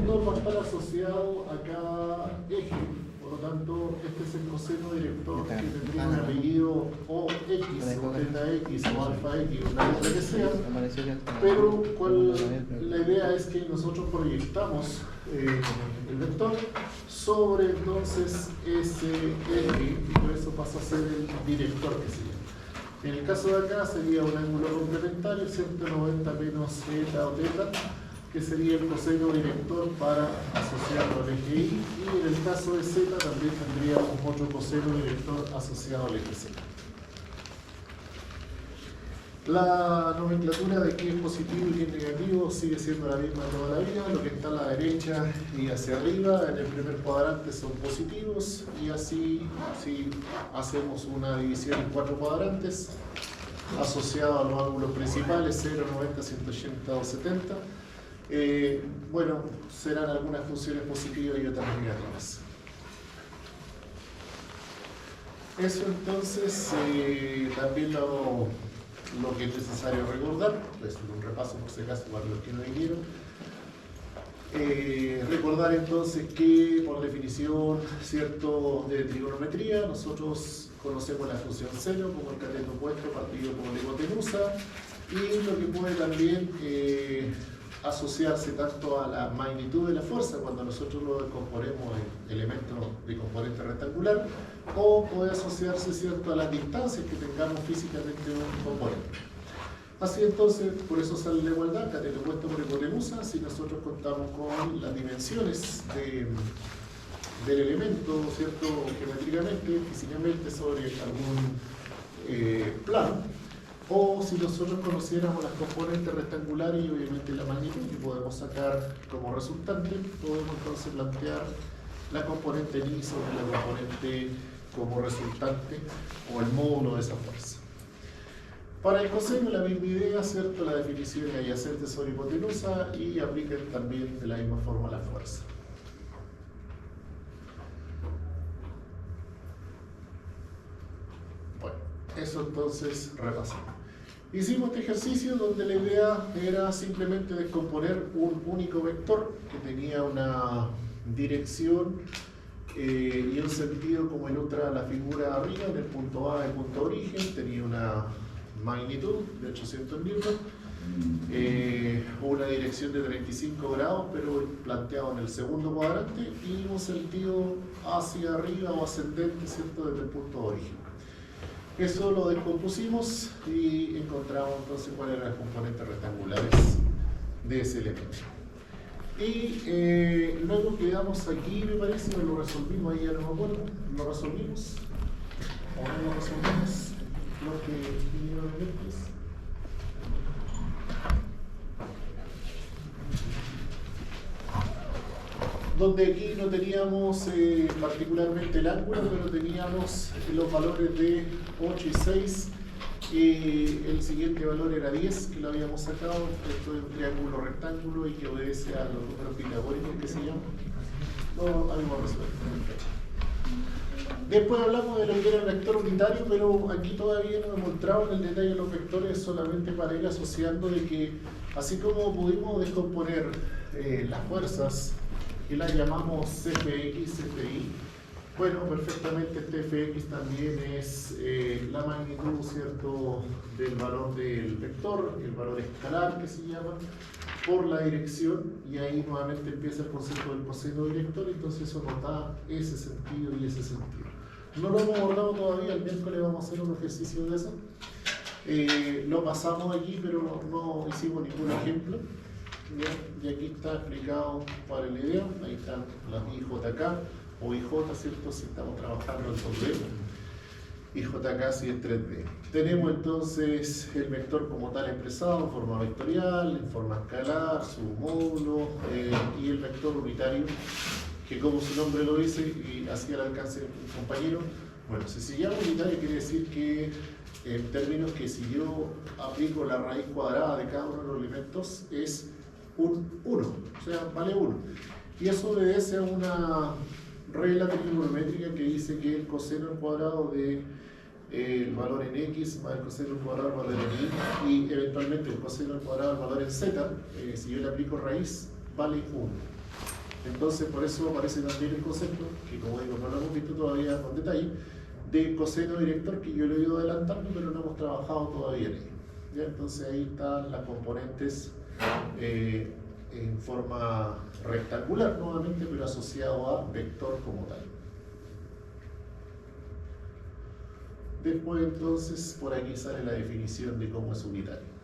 vector va a estar asociado a cada eje, por lo tanto, este es el coseno director que tendría un apellido o X, o teta X, o alfa X, o la letra que sea, pero la idea es que nosotros proyectamos el vector sobre entonces ese eje, y por eso pasa a ser el director que se llama. En el caso de acá sería un ángulo complementario, 190 menos eta o teta, que sería el coseno director para asociarlo al eje Y, y en el caso de Z también tendríamos otro coseno director asociado al eje Z. La nomenclatura de qué es positivo y qué es negativo sigue siendo la misma toda la vida. Lo que está a la derecha y hacia arriba en el primer cuadrante son positivos, y así si hacemos una división en 4 cuadrantes asociado a los ángulos principales 0, 90, 180 o 70, bueno, serán algunas funciones positivas y otras negativas. Eso entonces también lo que es necesario recordar, es un repaso por si acaso para los que no vinieron. Recordar entonces que por definición, cierto, de trigonometría, nosotros conocemos la función seno como el cateto opuesto partido por la hipotenusa, y lo que puede también asociarse tanto a la magnitud de la fuerza cuando nosotros lo descomponemos en elementos de componente rectangular, o puede asociarse, cierto, a las distancias que tengamos físicamente de un componente. Así entonces, por eso sale la igualdad, cateto opuesto por hipotenusa, si nosotros contamos con las dimensiones del elemento, cierto, geométricamente, físicamente sobre algún plano. O si nosotros conociéramos las componentes rectangulares y obviamente la magnitud que podemos sacar como resultante, podemos entonces plantear la componente Y sobre la componente como resultante o el módulo de esa fuerza. Para el coseno la misma idea, ¿cierto? La definición es adyacente sobre hipotenusa y aplica también de la misma forma la fuerza. Bueno, eso entonces repasamos. Hicimos este ejercicio donde la idea era simplemente descomponer un único vector que tenía una dirección y un sentido como ilustra la figura arriba, en el punto A, el punto de origen, tenía una magnitud de 800 newton, una dirección de 35 grados, pero planteado en el segundo cuadrante, y un sentido hacia arriba o ascendente, ¿cierto?, desde el punto de origen. Eso lo descompusimos y encontramos entonces cuáles eran las componentes rectangulares de ese elemento. Y luego quedamos aquí, me parece, lo resolvimos, ahí ya no me acuerdo, lo resolvimos, o no lo resolvimos, lo que vinieron antes. Donde aquí no teníamos particularmente el ángulo, pero teníamos los valores de 8 y 6, y el siguiente valor era 10, que lo habíamos sacado. Esto es un triángulo rectángulo y que obedece a los números pitagóricos que se llaman. No habíamos resuelto. Después hablamos de lo que era el vector unitario, pero aquí todavía no he mostrado en el detalle los vectores, solamente para ir asociando de que, así como pudimos descomponer las fuerzas, que las llamamos CFX, CFI, bueno, perfectamente este FX también es la magnitud, ¿cierto?, del valor del vector, el valor escalar que se llama, por la dirección, y ahí nuevamente empieza el concepto del coseno director, entonces eso nos da ese sentido y ese sentido. No lo hemos abordado todavía, el miércoles vamos a hacer un ejercicio de eso. Lo pasamos aquí, pero no hicimos ningún ejemplo. ¿Ya? Y aquí está explicado para la idea, ahí están las IJK o IJ, ¿cierto? Si estamos trabajando en 2D, y JK si es 3D. Tenemos entonces el vector como tal expresado en forma vectorial, en forma escalar, su módulo, y el vector unitario, que como su nombre lo dice, y así al alcance del compañero, bueno, si se llama unitario quiere decir que en términos que si yo aplico la raíz cuadrada de cada uno de los elementos es un 1, o sea, vale 1. Y eso obedece a una regla trigonométrica que dice que el coseno al cuadrado de el valor en X más el coseno al cuadrado del valor en Y, y eventualmente el coseno al cuadrado del valor en Z, si yo le aplico raíz, vale 1. Entonces, por eso aparece también el concepto, que como digo, no lo hemos visto todavía con detalle, de coseno director, que yo lo he ido adelantando, pero no hemos trabajado todavía en ello. ¿Ya? Entonces ahí están las componentes en forma rectangular nuevamente, pero asociado a vector como tal. Después entonces por aquí sale la definición de cómo es unitario.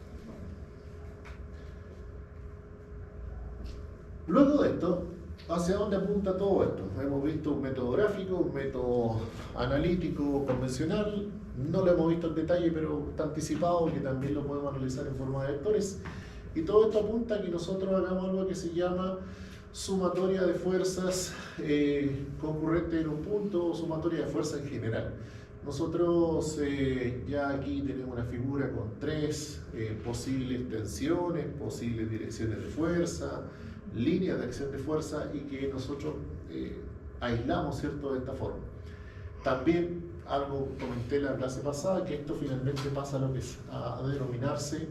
Luego de esto, ¿hacia dónde apunta todo esto? Hemos visto un método gráfico, un método analítico convencional, no lo hemos visto en detalle, pero está anticipado que también lo podemos analizar en forma de vectores. Y todo esto apunta a que nosotros hagamos algo que se llama sumatoria de fuerzas concurrentes en un punto, o sumatoria de fuerzas en general. Nosotros ya aquí tenemos una figura con tres posibles tensiones, posibles direcciones de fuerza, líneas de acción de fuerza, y que nosotros aislamos, ¿cierto?, de esta forma. También algo comenté en la clase pasada, que esto finalmente pasa a lo que es a denominarse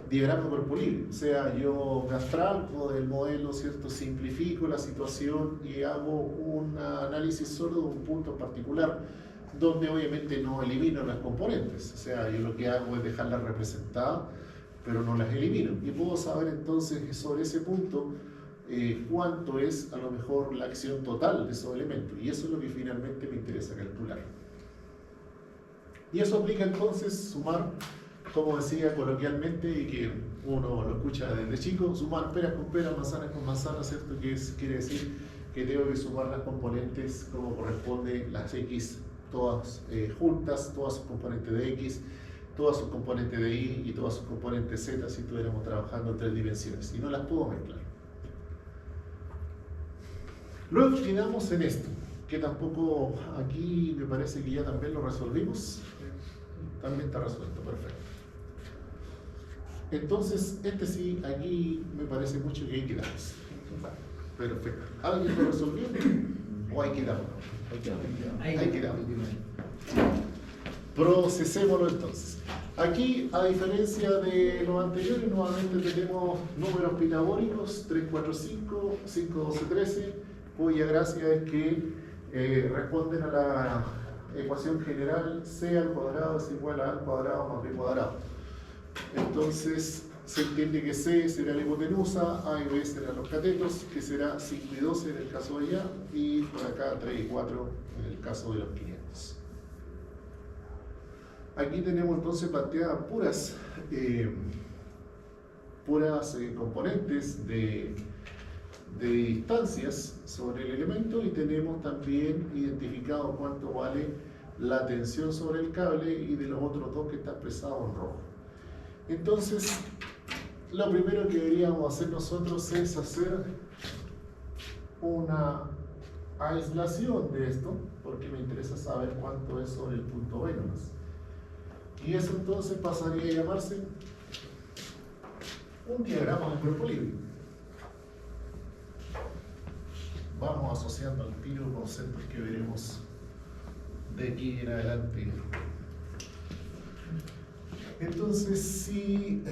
diagrama de cuerpo libre. O sea, yo me abstraigo del modelo, ¿cierto?, simplifico la situación y hago un análisis solo de un punto en particular, donde obviamente no elimino las componentes. O sea, yo lo que hago es dejarlas representadas, pero no las elimino. Y puedo saber entonces sobre ese punto cuánto es a lo mejor la acción total de esos elementos. Y eso es lo que finalmente me interesa calcular. Y eso aplica entonces sumar, como decía coloquialmente, y que uno lo escucha desde chico, sumar peras con peras, manzanas con manzanas, ¿cierto? Quiere decir que tengo que sumar las componentes como corresponde, las X todas juntas, todas sus componentes de X, todas sus componentes de Y y todas sus componentes Z, si estuviéramos trabajando en tres dimensiones, y no las puedo mezclar. Luego quedamos en esto, que tampoco aquí me parece que ya también lo resolvimos. También está resuelto, perfecto. Entonces, este sí, aquí me parece mucho que ahí quedamos. Perfecto. ¿Alguien lo resolvió? ¿O ahí quedamos? Ahí quedamos. Procesémoslo entonces. Aquí, a diferencia de los anteriores, nuevamente tenemos números pitagóricos, 3, 4, 5, 5, 12, 13, cuya gracia es que responden a la ecuación general c al cuadrado es igual a a al cuadrado más b cuadrado. Entonces se entiende que c será la hipotenusa, a y b serán los catetos, que será 5 y 12 en el caso de allá, y por acá 3 y 4 en el caso de los 500. Aquí tenemos entonces planteadas puras componentes de distancias sobre el elemento, y tenemos también identificado cuánto vale la tensión sobre el cable, y de los otros dos que está expresado en rojo. Entonces, lo primero que deberíamos hacer nosotros es hacer una aislación de esto, porque me interesa saber cuánto es sobre el punto B nomás. Y eso entonces pasaría a llamarse un diagrama de cuerpo libre. Vamos asociando al tiro conceptos que veremos de aquí en adelante. Entonces, si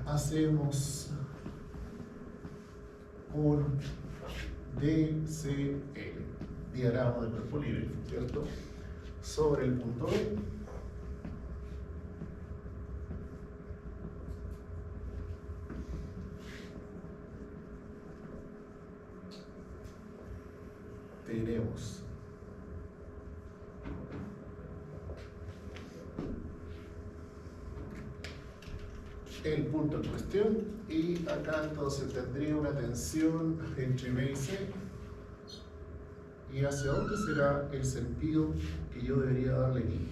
hacemos un DCL, diagrama de cuerpo libre, ¿cierto?, sobre el punto B, tenemos el punto en cuestión, y acá entonces tendría una tensión entre B y C, y hacia dónde será el sentido que yo debería darle aquí,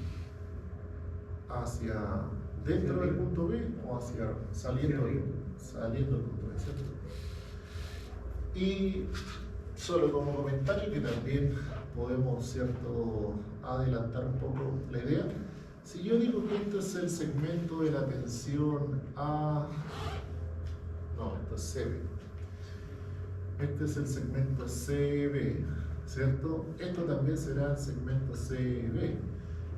hacia dentro del punto B o hacia saliendo del punto B, ¿cierto? Y solo como comentario, que también podemos, ¿cierto?, adelantar un poco la idea. Si yo digo que este es el segmento de la tensión A, no, esto es CB. Este es el segmento CB, ¿cierto? Esto también será el segmento CB.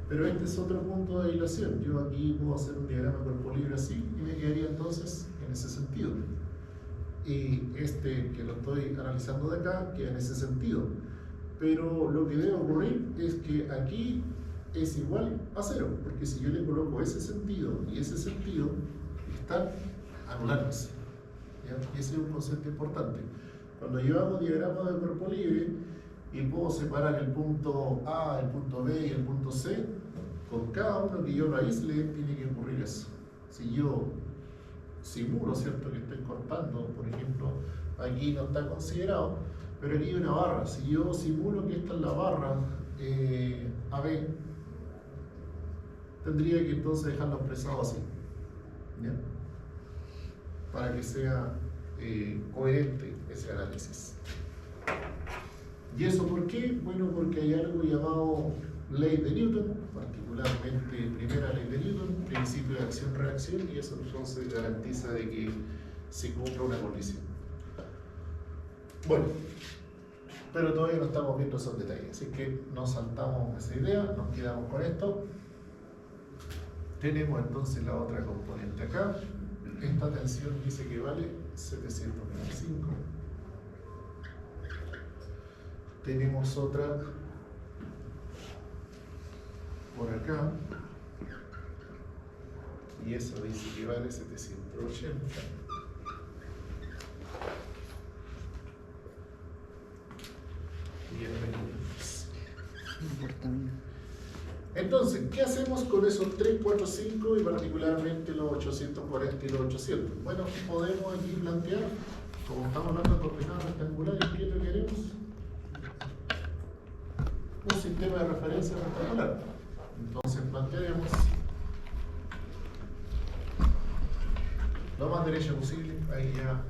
Pero este es otro punto de aislación. Yo aquí puedo hacer un diagrama de cuerpo libre así, y me quedaría entonces en ese sentido. y este que lo estoy analizando de acá queda en ese sentido. Pero lo que debe ocurrir es que aquí es igual a 0, porque si yo le coloco ese sentido y ese sentido, están anulándose. ¿Ya? Y ese es un concepto importante. Cuando llevamos diagramas de cuerpo libre y puedo separar el punto A, el punto B y el punto C, con cada uno que yo lo aísle, tiene que ocurrir eso. Si yo simulo, ¿cierto?, que estoy cortando, por ejemplo, aquí no está considerado, pero aquí hay una barra. Si yo simulo que esta es la barra AB, tendría que entonces dejarlo expresado así, ¿ya? Para que sea coherente ese análisis. ¿Y eso por qué? Bueno, porque hay algo llamado ley de Newton, particularmente primera ley de Newton, principio de acción-reacción, y eso entonces garantiza de que se cumpla una colisión. Bueno, pero todavía no estamos viendo esos detalles, así que nos saltamos esa idea, nos quedamos con esto. Tenemos entonces la otra componente acá. Esta tensión dice que vale 725. Tenemos otra por acá, y eso dice que vale 780. Bienvenidos. Entonces, ¿qué hacemos con esos 3, 4, 5 y particularmente los 840 y los 800? Bueno, podemos aquí plantear, como estamos hablando de coordenadas rectangulares, ¿qué es lo que queremos? Un sistema de referencia rectangular. Entonces plantearemos lo más derecho posible, ahí ya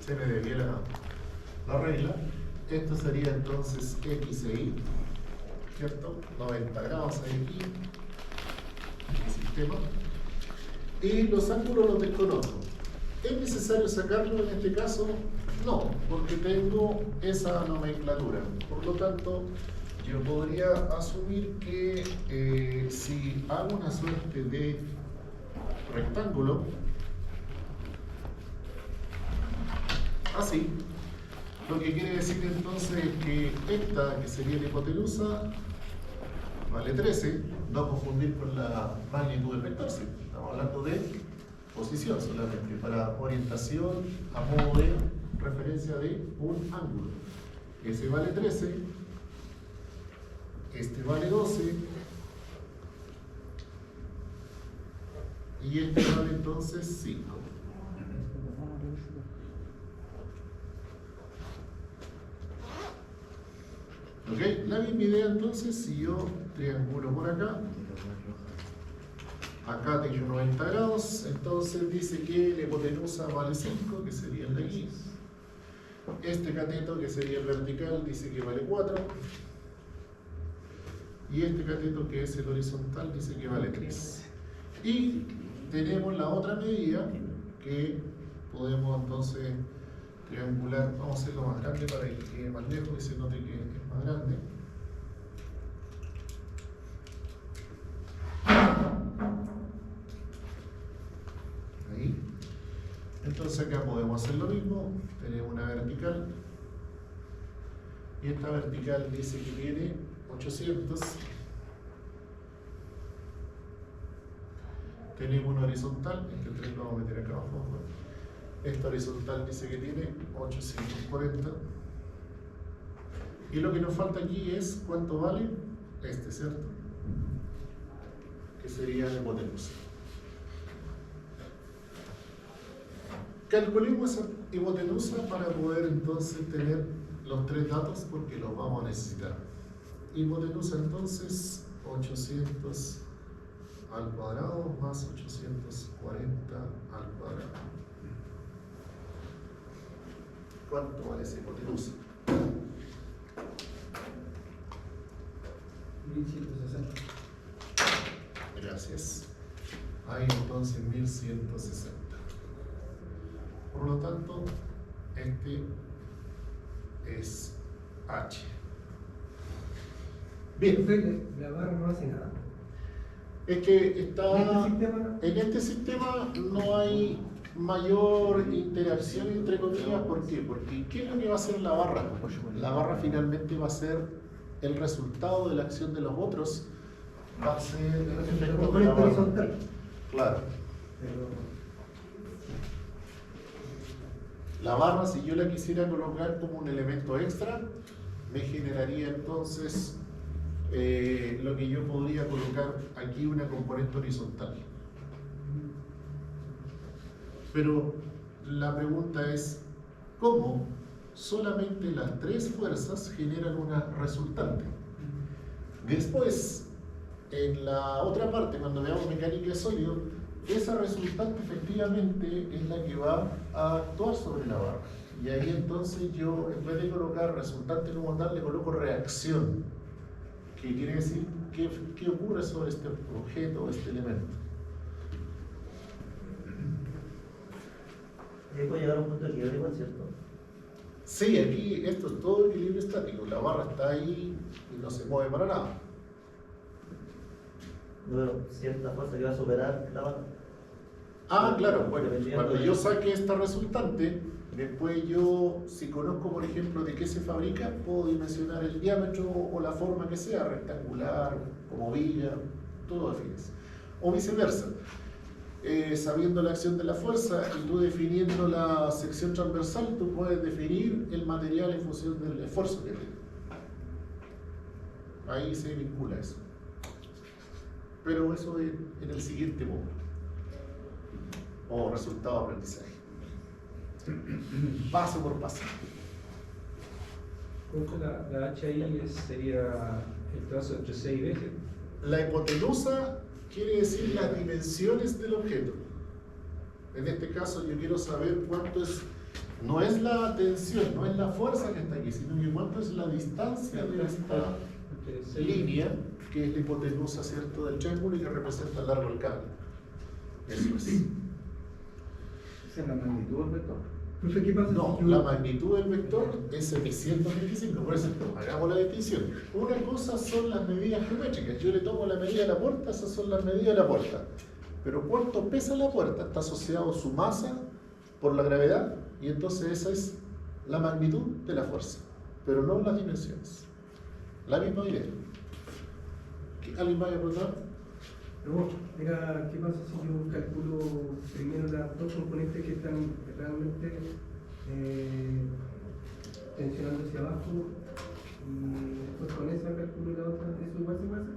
se me debía la regla. Esto sería entonces X e Y, ¿cierto? 90 grados aquí, el sistema. Y los ángulos los desconozco. ¿Es necesario sacarlo en este caso? No, porque tengo esa nomenclatura. Por lo tanto, yo podría asumir que si hago una suerte de rectángulo, así, lo que quiere decir entonces es que esta, que sería la hipotenusa, vale 13, no confundir con la magnitud del vector, ¿sí? Estamos hablando de posición solamente, para orientación a modo de referencia de un ángulo. Ese vale 13, este vale 12, y este vale entonces 5. ¿Ok? La misma idea entonces, si yo triangulo por acá, acá tengo 90 grados, entonces dice que la hipotenusa vale 5, que sería el de aquí. Este cateto, que sería el vertical, dice que vale 4. Y este cateto, que es el horizontal, dice que vale 3. Y tenemos la otra medida que podemos entonces triangular. Vamos a hacerlo más grande para que quede más lejos y se note que es más grande. Ahí. Entonces acá podemos hacer lo mismo. Tenemos una vertical. Y esta vertical dice que tiene 800. Tenemos una horizontal. Este 3 lo vamos a meter acá abajo. Esta horizontal dice que tiene 840. Y lo que nos falta aquí es cuánto vale este, ¿cierto? Que sería la hipotenusa. Calculemos esa hipotenusa para poder entonces tener los 3 datos, porque los vamos a necesitar. Hipotenusa entonces 800 al cuadrado más 840 al cuadrado. ¿Cuánto vale esa hipotenusa? 1160. Gracias. Ahí entonces 1160. Por lo tanto, este es H. Bien. La barra no hace nada. Es que está. ¿En este sistema? En este sistema no hay mayor interacción entre comillas. ¿Por qué? Porque ¿qué es lo que va a hacer la barra? La barra finalmente va a ser el resultado de la acción de los otros, va a ser el efecto de la Componente barra. horizontal. Claro. Pero La barra, si yo la quisiera colocar como un elemento extra, me generaría entonces lo que yo podría colocar aquí, una componente horizontal. Pero la pregunta es, ¿cómo solamente las tres fuerzas generan una resultante? Después, en la otra parte, cuando veamos mecánica de sólido, esa resultante efectivamente es la que va a actuar sobre la barra. Y ahí entonces yo, en vez de colocar resultante como tal, le coloco reacción, que quiere decir qué ocurre sobre este objeto o este elemento. Y puede llegar a un punto de quiebre igual, ¿cierto? Sí, aquí esto es todo equilibrio estático, la barra está ahí y no se mueve para nada. Luego, cierta fuerza que va a superar la barra. Ah, claro, bueno, Dependiendo cuando de- yo saque esta resultante, después yo, si conozco por ejemplo de qué se fabrica, puedo dimensionar el diámetro o la forma que sea, rectangular, como villa, todo defines. O viceversa, sabiendo la acción de la fuerza y tú definiendo la sección transversal, tú puedes definir el material en función del esfuerzo que tiene. Ahí se vincula eso. Pero eso es en el siguiente módulo. O resultado de aprendizaje. Paso por paso. La H ahí sería el trazo entre C y B. La hipotenusa quiere decir las dimensiones del objeto. En este caso yo quiero saber cuánto es, no es la tensión, no es la fuerza que está aquí, sino que cuánto es la distancia de esta Entre C y línea, que es la hipotenusa, ¿cierto?, del triángulo y que representa el largo del cable. Eso es. ¿Esa es la magnitud del vector? Profe, ¿qué pasa No, si yo... la magnitud del vector es el 125, por eso hagamos la distinción. Una cosa son las medidas geométricas, yo le tomo la medida de la puerta, esas son las medidas de la puerta. Pero ¿cuánto pesa la puerta? Está asociado su masa por la gravedad y entonces esa es la magnitud de la fuerza, pero no las dimensiones. La misma idea. ¿Alguien vaya a preguntar? No, mira, ¿qué pasa si yo calculo primero las dos componentes que están realmente tensionando hacia abajo y después con esa calculo la otra? ¿Eso igual se puede hacer?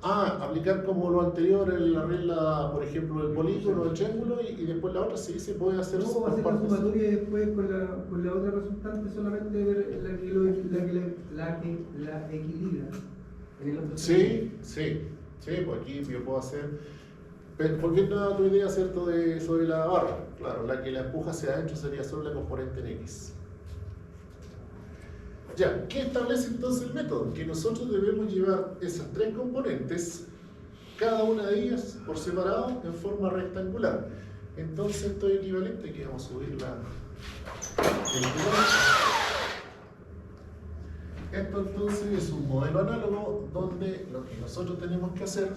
Ah, aplicar como lo anterior en la regla, por ejemplo, del polígono, del triángulo y después la otra sí se puede hacer No, por hacer la partes. sumatoria y después con la otra resultante solamente ver la que equilibra en el otro. Sí, pues aquí yo puedo hacer, volviendo a tu idea, ¿cierto?, sobre la barra, claro, la que la empuja hacia adentro sería solo la componente en X. Ya, ¿qué establece entonces el método? Que nosotros debemos llevar esas tres componentes, cada una de ellas por separado, en forma rectangular. Entonces esto es equivalente, que vamos a subir Esto entonces es un modelo análogo donde lo que nosotros tenemos que hacer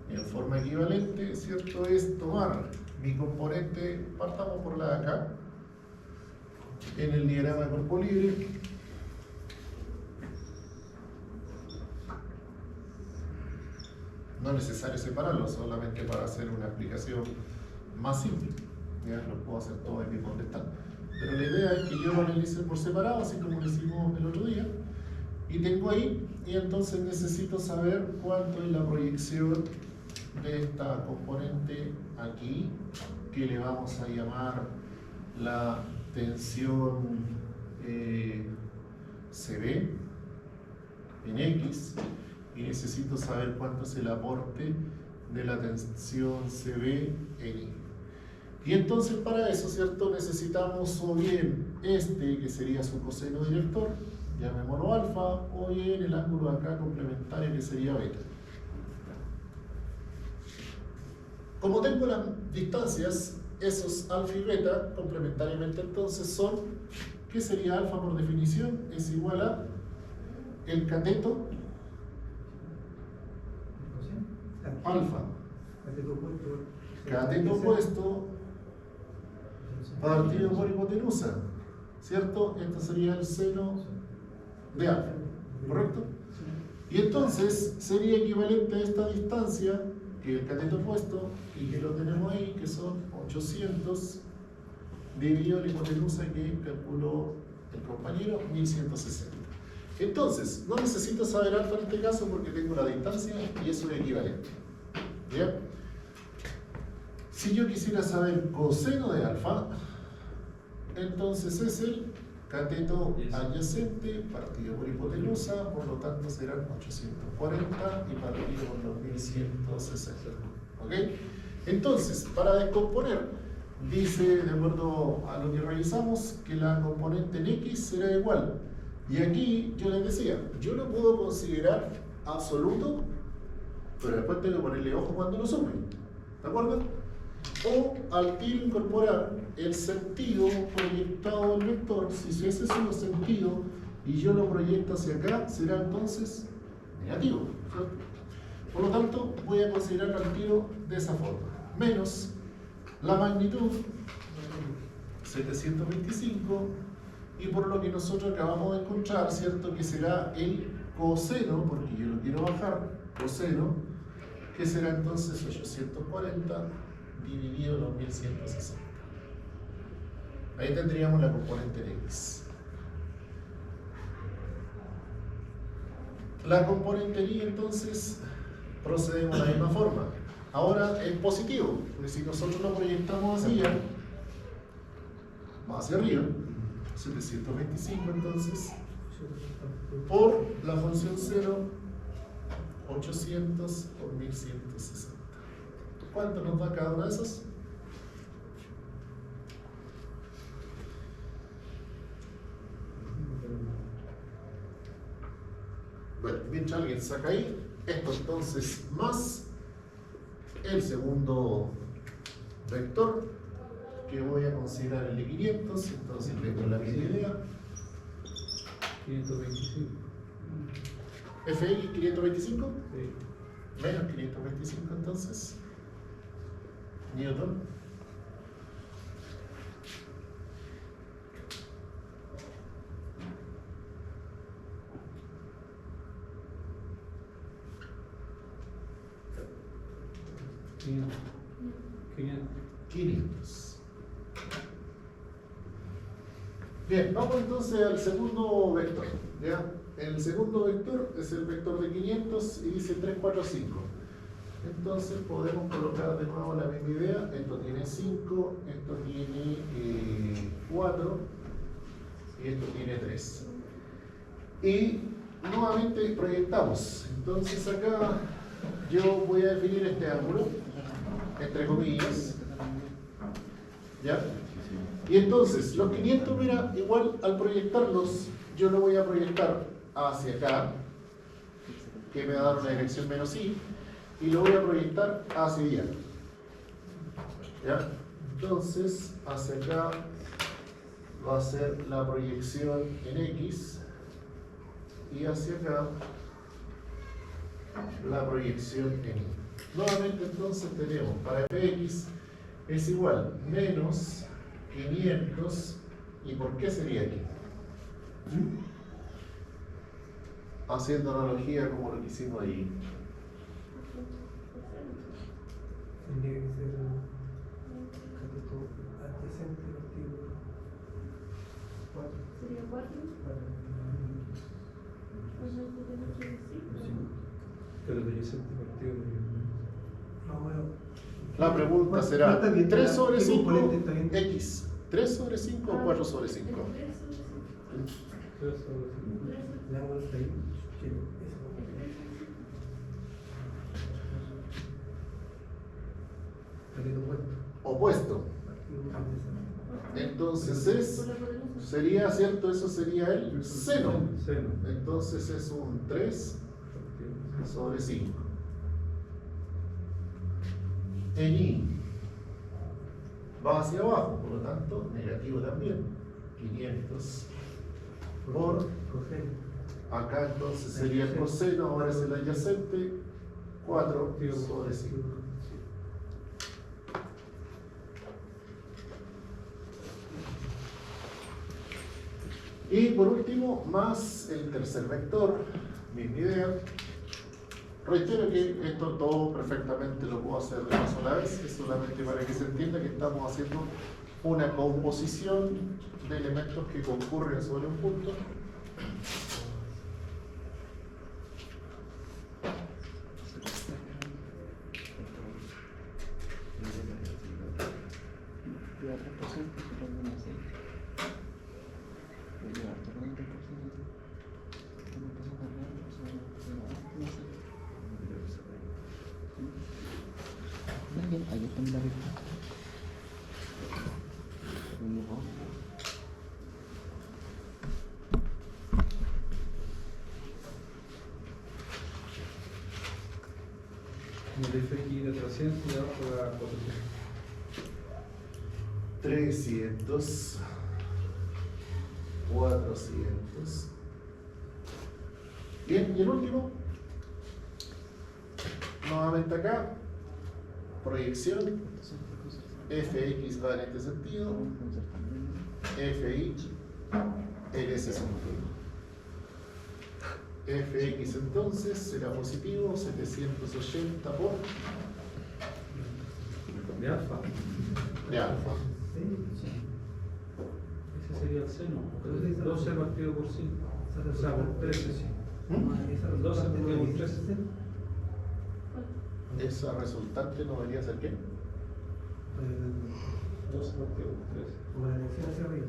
en forma equivalente, ¿cierto?, es tomar mi componente, partamos por la de acá, en el diagrama de cuerpo libre, no es necesario separarlo, solamente para hacer una explicación más simple. Ya lo puedo hacer todo aquí donde están. Pero la idea es que yo lo analice por separado, así como lo hicimos el otro día, y tengo ahí, y entonces necesito saber cuánto es la proyección de esta componente aquí, que le vamos a llamar la tensión CB en X, y necesito saber cuánto es el aporte de la tensión CB en Y. Y entonces para eso, ¿cierto?, necesitamos o bien este, que sería su coseno director, llamémoslo alfa, o bien el ángulo de acá complementario, que sería beta. Como tengo las distancias, esos alfa y beta, complementariamente entonces son, ¿qué sería alfa por definición? Es igual a el cateto alfa Cateto opuesto. Cateto opuesto partido por hipotenusa, ¿cierto? Esto sería el seno de alfa, ¿correcto? Y entonces sería equivalente a esta distancia, que es el cateto opuesto, y que lo tenemos ahí, que son 800 dividido la hipotenusa que calculó el compañero, 1160. Entonces, no necesito saber alfa en este caso porque tengo la distancia y eso es equivalente. ¿Bien? Si yo quisiera saber coseno de alfa, entonces es el cateto adyacente partido por hipotenusa, por lo tanto serán 840 y partido por los 1160. ¿Ok? Entonces, para descomponer, dice, de acuerdo a lo que revisamos, que la componente en X será igual. Y aquí yo les decía, yo lo puedo considerar absoluto, pero después tengo que ponerle ojo cuando lo sume. ¿De acuerdo? O al tiro incorporar el sentido proyectado del vector. Si ese es un sentido y yo lo proyecto hacia acá, será entonces negativo, ¿cierto? Por lo tanto, voy a considerar al tiro de esa forma. Menos la magnitud 725 y por lo que nosotros acabamos de encontrar, ¿cierto? Que será el coseno, porque yo lo quiero bajar, coseno, que será entonces 840 dividido los 1160. Ahí tendríamos la componente en X. La componente en Y entonces procedemos de la misma forma. Ahora es positivo, porque si nosotros lo proyectamos hacia arriba, 725 entonces, por la función 0, 800 por 1160. ¿Cuánto nos da cada una de esas? Bueno, mientras alguien saca ahí, esto entonces más el segundo vector que voy a considerar el de 500, entonces tengo la misma idea. 525. FX 525 Sí. menos 525 entonces. Newton. Quinientos. 500. Bien, vamos entonces al segundo vector. ¿Ya? El segundo vector es el vector de 500 y dice 3, 4, 5. Entonces podemos colocar de nuevo la misma idea. Esto tiene 5, esto tiene 4 y esto tiene 3. Y nuevamente proyectamos. Entonces acá yo voy a definir este ángulo, entre comillas. ¿Ya? Y entonces, los 500, mira, igual al proyectarlos, yo lo voy a proyectar hacia acá, que me va a dar una dirección menos i, y lo voy a proyectar hacia allá. ¿Ya? Entonces, hacia acá va a ser la proyección en x, y hacia acá la proyección en y. Nuevamente, entonces, tenemos para fx es igual menos 500, ¿y por qué sería aquí? Haciendo analogía como lo que hicimos ahí. Tendría que ser cateto adyacente partido 4. Sería 4. Pero de ese partido. No, bueno. La pregunta ¿Cuál será está bien? 3 sobre ¿Qué 5 componente está bien? x, 3 sobre 5 o 4 sobre 5. El ángulo está ahí. Sí, ese cateto opuesto. Opuesto. Partido adyacente. Entonces sería, ¿cierto? Eso sería el seno. Seno. Entonces es un 3 sobre 5. En y va hacia abajo, por lo tanto, negativo también. 500 por Coseno. acá entonces sería el coseno, ahora es el adyacente, 4 sobre 5. Y por último, más el tercer vector, misma idea. Reitero que esto todo perfectamente lo puedo hacer de una sola vez, es solamente para que se entienda que estamos haciendo una composición de elementos que concurren sobre un punto. Ahí está la vista. El FX de 300 y abajo la 400. 300, 400. Bien, y el último, nuevamente acá, proyección, fx va en este sentido, fi en ese sentido. Fx entonces será positivo, 780 por De alfa. de alfa. Ese sería el seno. 12 partido por 5. O sea, por 13, sí. 12 partido por 13. Esa resultante no debería ser qué? 12 partido por 13. Como la dirección hacia arriba.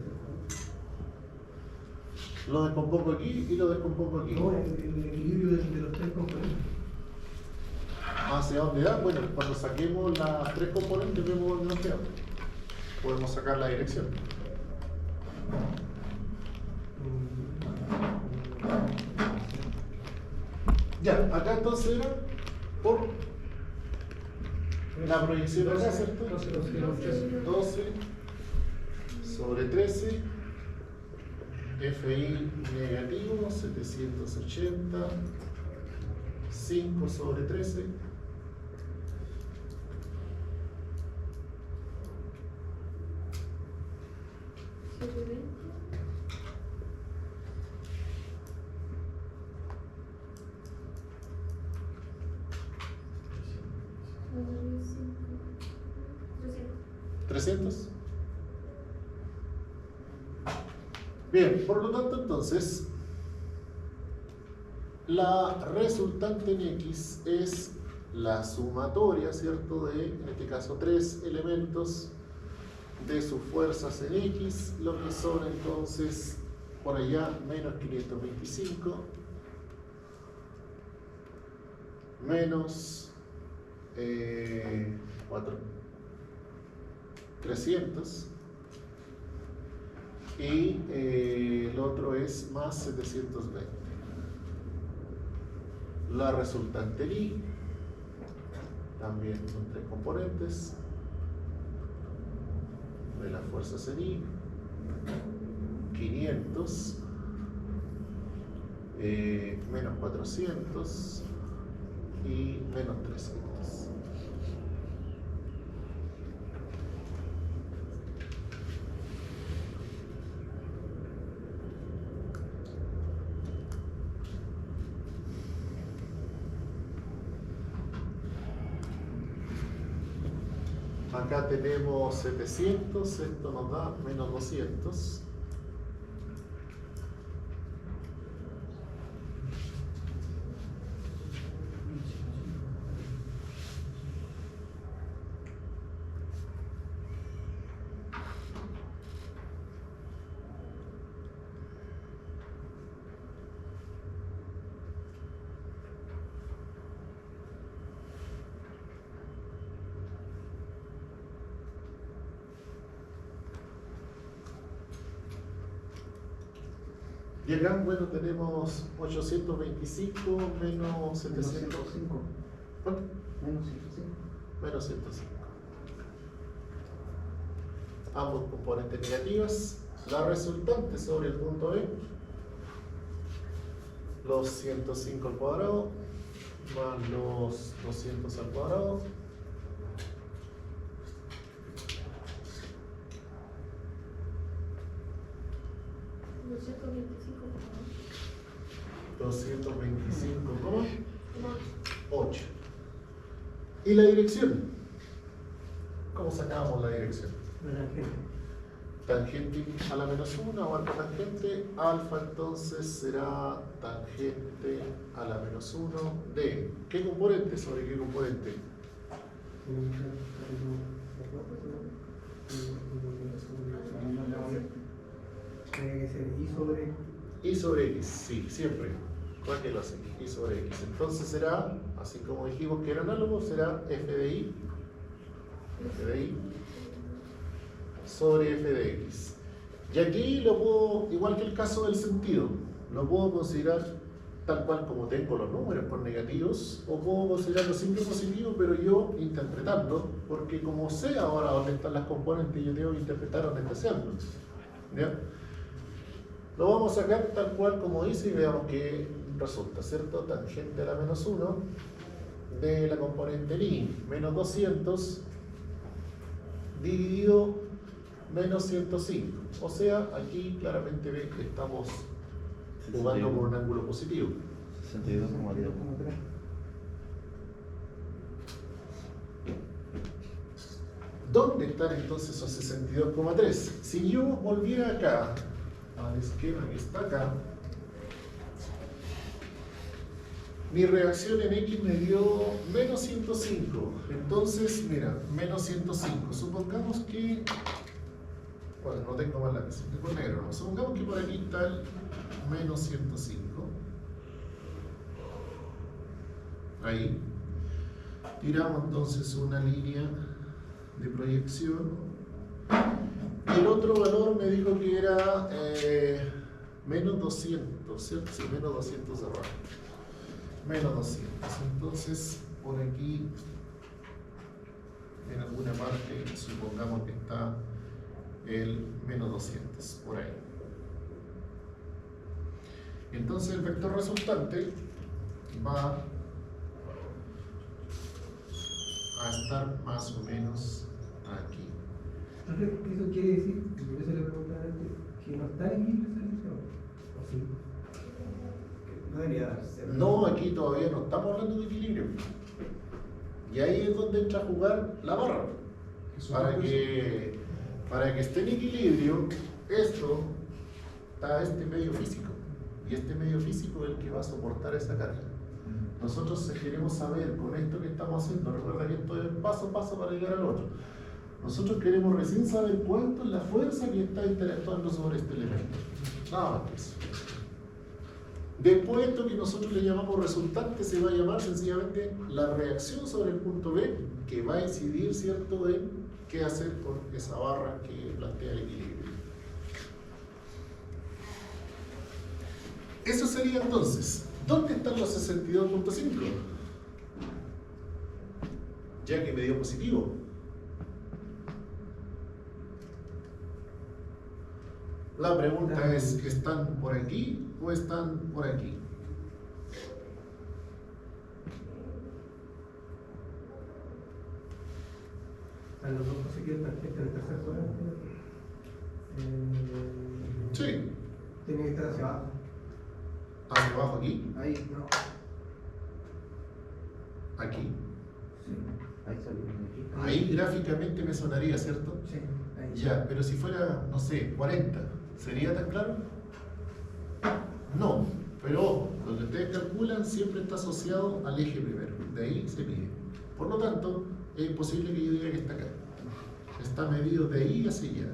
Lo descompongo aquí y lo descompongo aquí. No, el equilibrio de los tres componentes. ¿Hacia dónde da? Bueno, cuando saquemos las tres componentes vemos dónde nos queda. Podemos sacar la dirección. Ya, acá entonces era por la proyección acá, ¿cierto? 12 sobre 13, FI negativo, 780, 5 sobre 13. ¿300? Bien, por lo tanto entonces la resultante en X es la sumatoria, ¿cierto? De, en este caso, tres elementos de sus fuerzas en X, lo que son entonces por allá menos 525 menos 300 y el otro es más 720. La resultante en Y también son tres componentes de las fuerzas en Y, 500 menos 400 y menos 300. Acá tenemos 700, esto nos da menos 200. Y acá, bueno, tenemos 825 menos 705. ¿Cuánto? Menos 105. Menos 105. Ambos componentes negativas. La resultante sobre el punto B, los 105 al cuadrado más los 200 al cuadrado. 225,8. ¿Y la dirección? ¿Cómo sacábamos la dirección? Tangente a la menos 1 abarca tangente, alfa entonces será tangente a la menos 1 de ¿qué componente sobre qué componente? Tiene que ser I I sobre X, sí, siempre. Cualquier así, I sobre X. Entonces será, así como dijimos que era análogo, será f de I sobre f de X. Y aquí lo puedo, igual que el caso del sentido, lo puedo considerar tal cual como tengo los números por negativos, o puedo considerarlo siempre positivo, pero yo interpretando, porque como sé ahora dónde están las componentes, yo tengo que interpretar dónde está ese ángulo. ¿Ya? Lo vamos a sacar tal cual como dice y veamos qué resulta, ¿cierto? Tangente a la menos 1 de la componente I, menos 200 dividido menos 105. O sea, aquí claramente ve que estamos jugando con un ángulo positivo. 62,10. ¿Dónde están entonces esos 62,3? Si yo volviera acá, al esquema que está acá, mi reacción en X me dio menos 105. Entonces, mira, menos 105. Supongamos que... Bueno, no tengo más lápiz, tengo negro, ¿no? Supongamos que por aquí está el menos 105. Ahí. Tiramos entonces una línea de proyección. El otro valor me dijo que era menos 200, ¿cierto? Sí, menos 200 de rango. Menos 200. Entonces, por aquí, en alguna parte, supongamos que está el menos 200, por ahí. Entonces, el vector resultante va a estar más o menos aquí. Eso quiere decir, por eso le preguntaba antes, que no está en equilibrio esa relación. ¿O sí? No debería darse. No, aquí todavía no estamos hablando de equilibrio. Y ahí es donde entra a jugar la barra. Para que esté en equilibrio, esto está este medio físico. Y este medio físico es el que va a soportar esa carga. Nosotros queremos saber con esto que estamos haciendo, recuerda que esto es paso a paso para llegar al otro. Nosotros queremos recién saber cuánto es la fuerza que está interactuando sobre este elemento. Nada más que eso. Después esto que nosotros le llamamos resultante se va a llamar sencillamente la reacción sobre el punto B, que va a incidir, ¿cierto?, en qué hacer con esa barra que plantea el equilibrio. Eso sería entonces, ¿dónde están los 62.5? Ya que me dio positivo. La pregunta es, ¿están por aquí o están por aquí? A los dos conseguidos tangente del tercer cuadrante. Sí. Tiene que estar hacia abajo. ¿Hacia abajo aquí? Ahí, no. Aquí. Sí. Ahí salió. Ahí gráficamente me sonaría, ¿cierto? Sí, ahí. Ya, pero si fuera, no sé, 40, ¿sería tan claro? No, pero ojo, lo que ustedes calculan siempre está asociado al eje primero, de ahí se mide. Por lo tanto, es imposible que yo diga que está acá. Está medido de ahí hacia allá.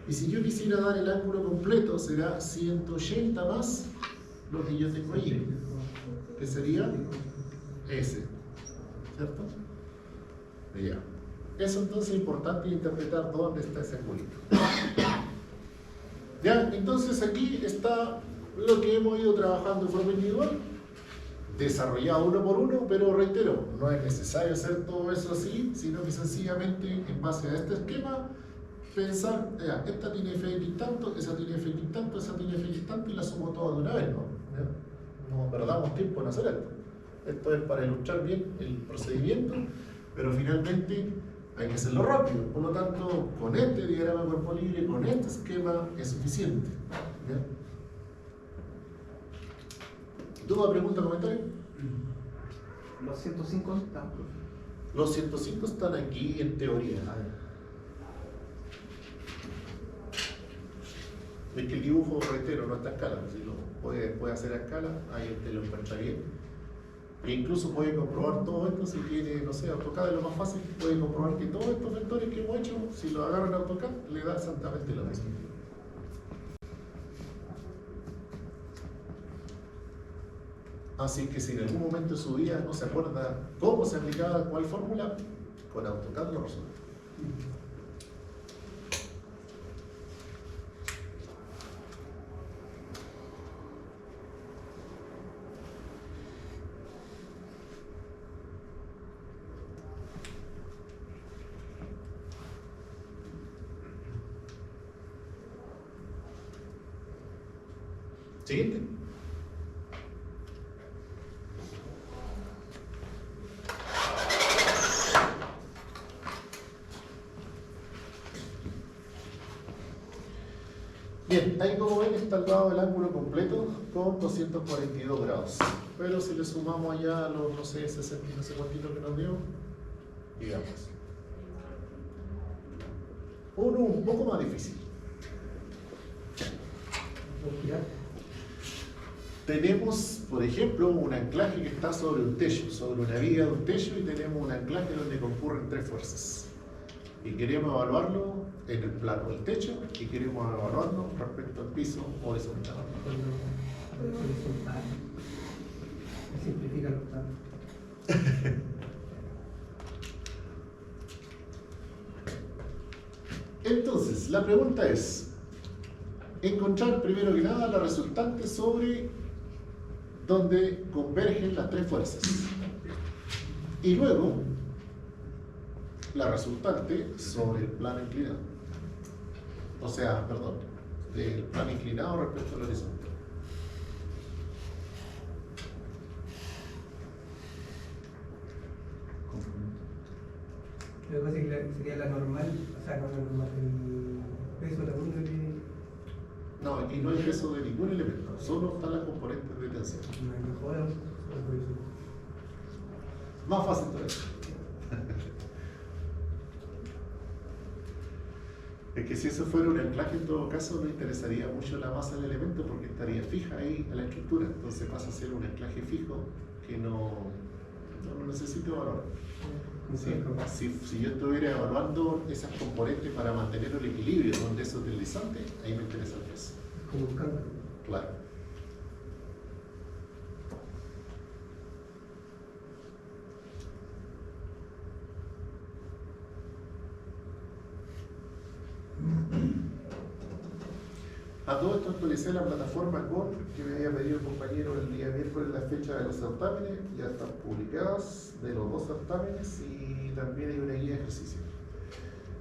Y si yo quisiera dar el ángulo completo, será 180 más lo que yo tengo ahí, que sería ese, ¿cierto? Ya. Eso entonces es importante interpretar dónde está ese ángulo. Ya, entonces aquí está lo que hemos ido trabajando de forma individual, desarrollado uno por uno, pero reitero, no es necesario hacer todo eso así, sino que sencillamente en base a este esquema, pensar, ya, esta tiene Fx tanto, esa tiene Fx tanto, esa tiene Fx tanto y la sumo todas de una vez, ¿no? ¿Ya? No perdamos tiempo en hacer esto. Esto es para ilustrar bien el procedimiento, pero finalmente hay que hacerlo rápido. Por lo tanto, con este diagrama de cuerpo libre, con este esquema, es suficiente. ¿Ya? ¿Duda, pregunta, comentario? Los 105 ¿dónde están, profe? Los 105 están aquí en teoría. Es que el dibujo, reitero, no está a escala. Si lo puede hacer a escala, ahí te lo encuentra bien. E incluso puede comprobar todo esto si tiene, no sé, AutoCAD es lo más fácil. Puede comprobar que todos estos vectores que hemos hecho, si lo agarran a AutoCAD, le da exactamente lo mismo. Así que si en algún momento de su vida no se acuerda cómo se aplicaba cuál fórmula, con AutoCAD lo resuelve. Siguiente. Bien, ahí como ven está dado el ángulo completo con 242 grados. Pero si le sumamos allá los, no sé, 60 y no sé cuántito que nos dio, digamos. Uno un poco más difícil. Tenemos, por ejemplo, un anclaje que está sobre un techo, sobre una viga de un techo, y tenemos un anclaje donde concurren tres fuerzas. Y queremos evaluarlo en el plano del techo y queremos evaluarlo respecto al piso horizontal. Horizontal. Simplifica los tantos. Entonces, la pregunta es encontrar primero que nada la resultante sobre donde convergen las tres fuerzas. Y luego, la resultante sobre el plano inclinado. O sea, perdón, del plano inclinado respecto al horizonte. Lo que pasa es que sería la normal, o sea, no la normal, el peso de la columna que No, aquí no hay peso de ningún elemento, solo están las componentes de tensión. no hay mejora, por eso. Más fácil todavía. Es que si eso fuera un anclaje, en todo caso, no interesaría mucho la masa del elemento porque estaría fija ahí a la estructura. Entonces pasa a ser un anclaje fijo que no necesita valor. Si yo estuviera evaluando esas componentes para mantener el equilibrio donde es utilizante, ahí me interesa el peso. Como un cálculo. Claro. A todo esto actualicé la plataforma con que me había pedido el compañero el día miércoles la fecha de los certámenes, ya están publicadas de los dos certámenes y también hay una guía de ejercicio.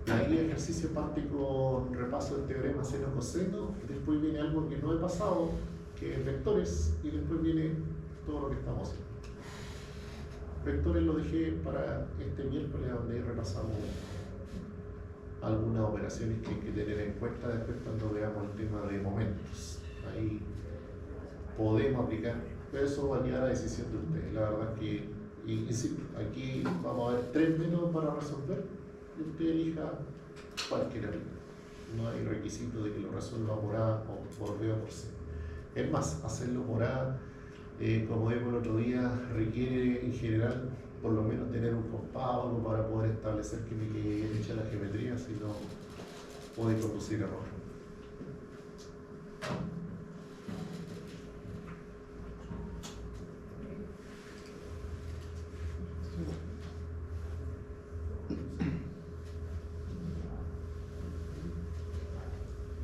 La guía de ejercicio parte con repaso del teorema seno-coseno, después viene algo que no he pasado, que es vectores, y después viene todo lo que estamos haciendo. Vectores lo dejé para este miércoles donde repasamos algunas operaciones que hay que tener en cuenta después cuando veamos el tema de momentos. Ahí podemos aplicar, pero eso va a quedar a decisión de ustedes. La verdad es que, insisto, aquí vamos a ver 3 métodos para resolver y usted elija cuál quiere aplicar. No hay requisito de que lo resuelva por A o por B o por C. Es más, hacerlo por A, como vimos el otro día, requiere en general por lo menos tener un compás para poder establecer que me quede bien hecha la geometría, si no puede conducir error.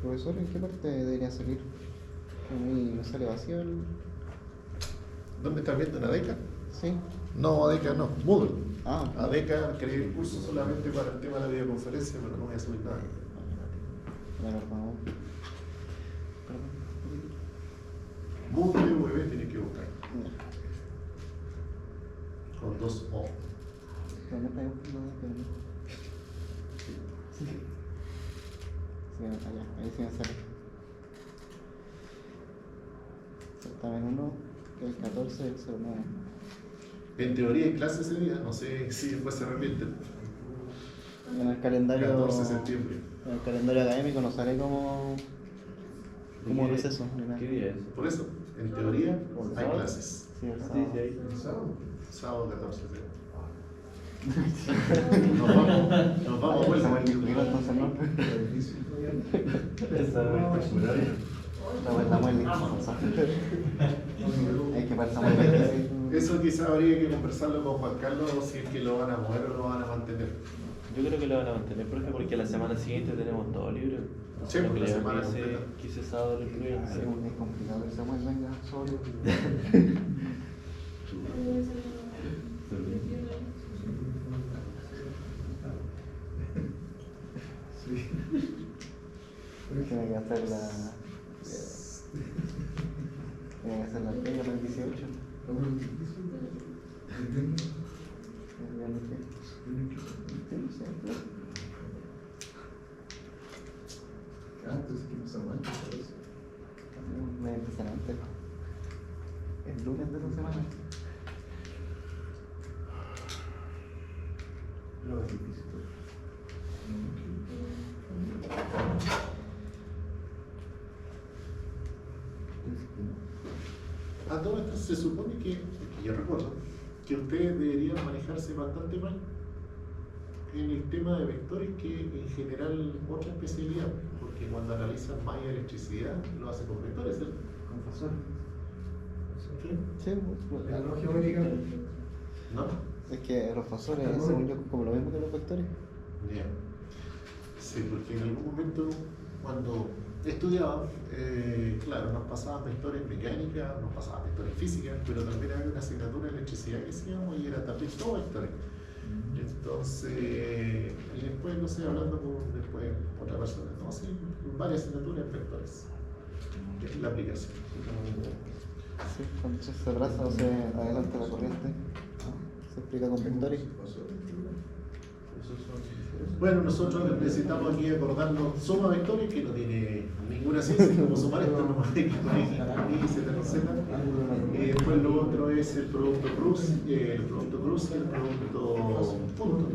Profesor, ¿en qué parte debería salir? A mí me sale vacío el... ¿Dónde estás viendo? ¿En ADECA? Sí. No, ADECA no, Moodle. Ah, ADECA creé el curso solamente para el tema de la videoconferencia, pero no voy a subir nada. bueno, por favor. Perdón. Moodle VB tienes que buscar, Ya. con 2 O. ¿Dónde está buscando? Sí, allá, ahí sí me sale. Está en 1, que el 14 es el 9. En teoría hay clase ese día, no sé si después se repite. En el calendario. 14 de septiembre. En el calendario académico no sale como receso. Ni nada. ¿Qué día es? Por eso, en teoría hay sábado? clases. Sí, el Sí, sábado. sí, ahí. ¿El sábado? Sábado 14 de Nos vamos a Samuel vuelta. dijo que no, entonces no. Esa Samuel dijo hay que para Samuel 26. Eso quizás habría que conversarlo con Juan Carlos si es que lo van a mover o lo van a mantener. Yo creo que lo van a mantener, profe, porque la semana siguiente tenemos todo libre. Sí, Lo pues, que la le semana quise, completa. quise sábado lo incluyen. Sí, es complicado que Samuel venga solo. Tiene que hacer la. Tiene que hacer la pega para el 18. El viernes que. Sí, sí. Entonces, ¿qué pasa mal? Me empiezan antes. El lunes de esa semana. Lo es difícil. A todo esto se supone que yo recuerdo, que ustedes deberían manejarse bastante mal en el tema de vectores que en general otra especialidad, porque cuando analizan malla electricidad lo hacen con vectores, ¿cierto? Con fasor. Sí, pues, La no geométrica. ¿No? es que los fasores, según yo, como lo mismo que los vectores. Ya. Sí, porque en algún momento cuando estudiaba, claro, nos pasaban vectores mecánica, nos pasaban vectores física, pero también había una asignatura de electricidad que hacíamos y era también todo vectores. Entonces, y después, no sé, hablando con después otra persona, no, sí, varias asignaturas en vectores. Es la aplicación. Sí, cuando se atrasa o se adelanta la corriente, se explica con vectores. Bueno, nosotros necesitamos aquí acordarnos suma vectores, que no tiene ninguna ciencia, como sumar esto, no hay que poner y z con z. Y después lo otro es el producto cruz, y el producto punto.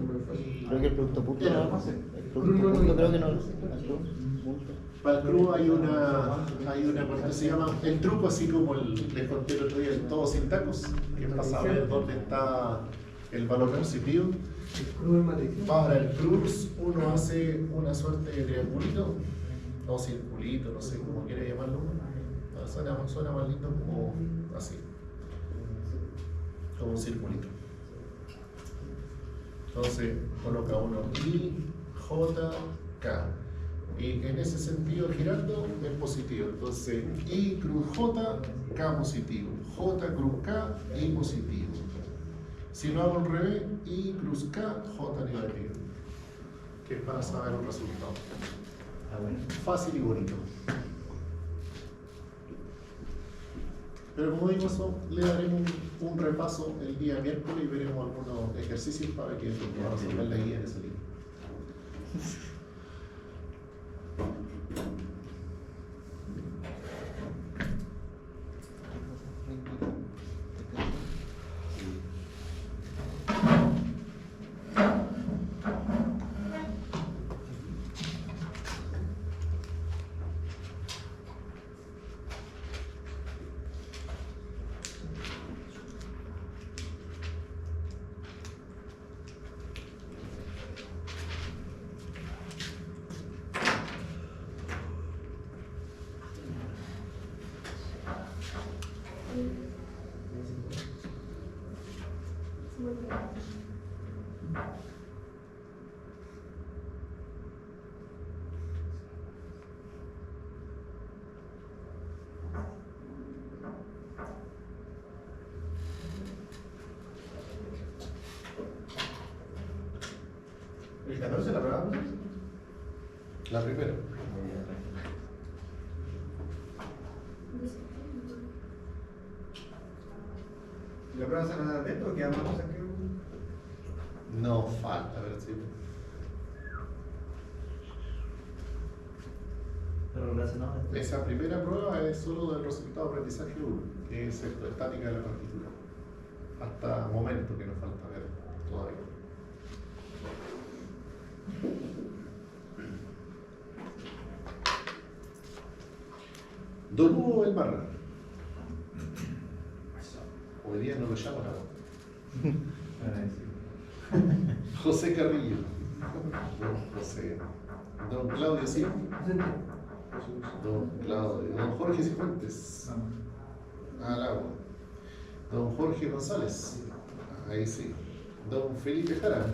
Creo que el producto punto Ya. nada más. El producto punto creo que no. El punto. Para el cruz hay una parte que se llama el truco, así como les conté el otro día, el todo sin tacos, que es para saber dónde está el valor positivo. Cruz en matriz. Para el cruz uno hace una suerte de triangulito, o circulito, no sé cómo quiere llamarlo. Suena más lindo como así, como un circulito. Entonces coloca uno I, J, K. Y en ese sentido girando es positivo. Entonces I cruz J, K positivo. J cruz K, I positivo. Si lo hago al revés, I cruz K, J negativo. Que es para saber el resultado. Fácil y bonito. Pero como digo eso, le daremos un repaso el día miércoles y veremos algunos ejercicios para que podamos resolver la guía en ese libro. ¿El 14 la prueba? La primera. ¿La prueba se la dentro o queda más cosas que No falta, a ver si. Pero clase no. Esa primera prueba es solo del resultado de aprendizaje 1, que es estática de la partitura. Hasta momento que nos falta ver todavía. Don Hugo Belmarra. Hoy día no lo llaman ahora. José Carrillo. Don José. Don Claudio Silva. Don Jorge Cifuentes. Al agua. Don Jorge González. Ahí sí. Don Felipe Jara. Don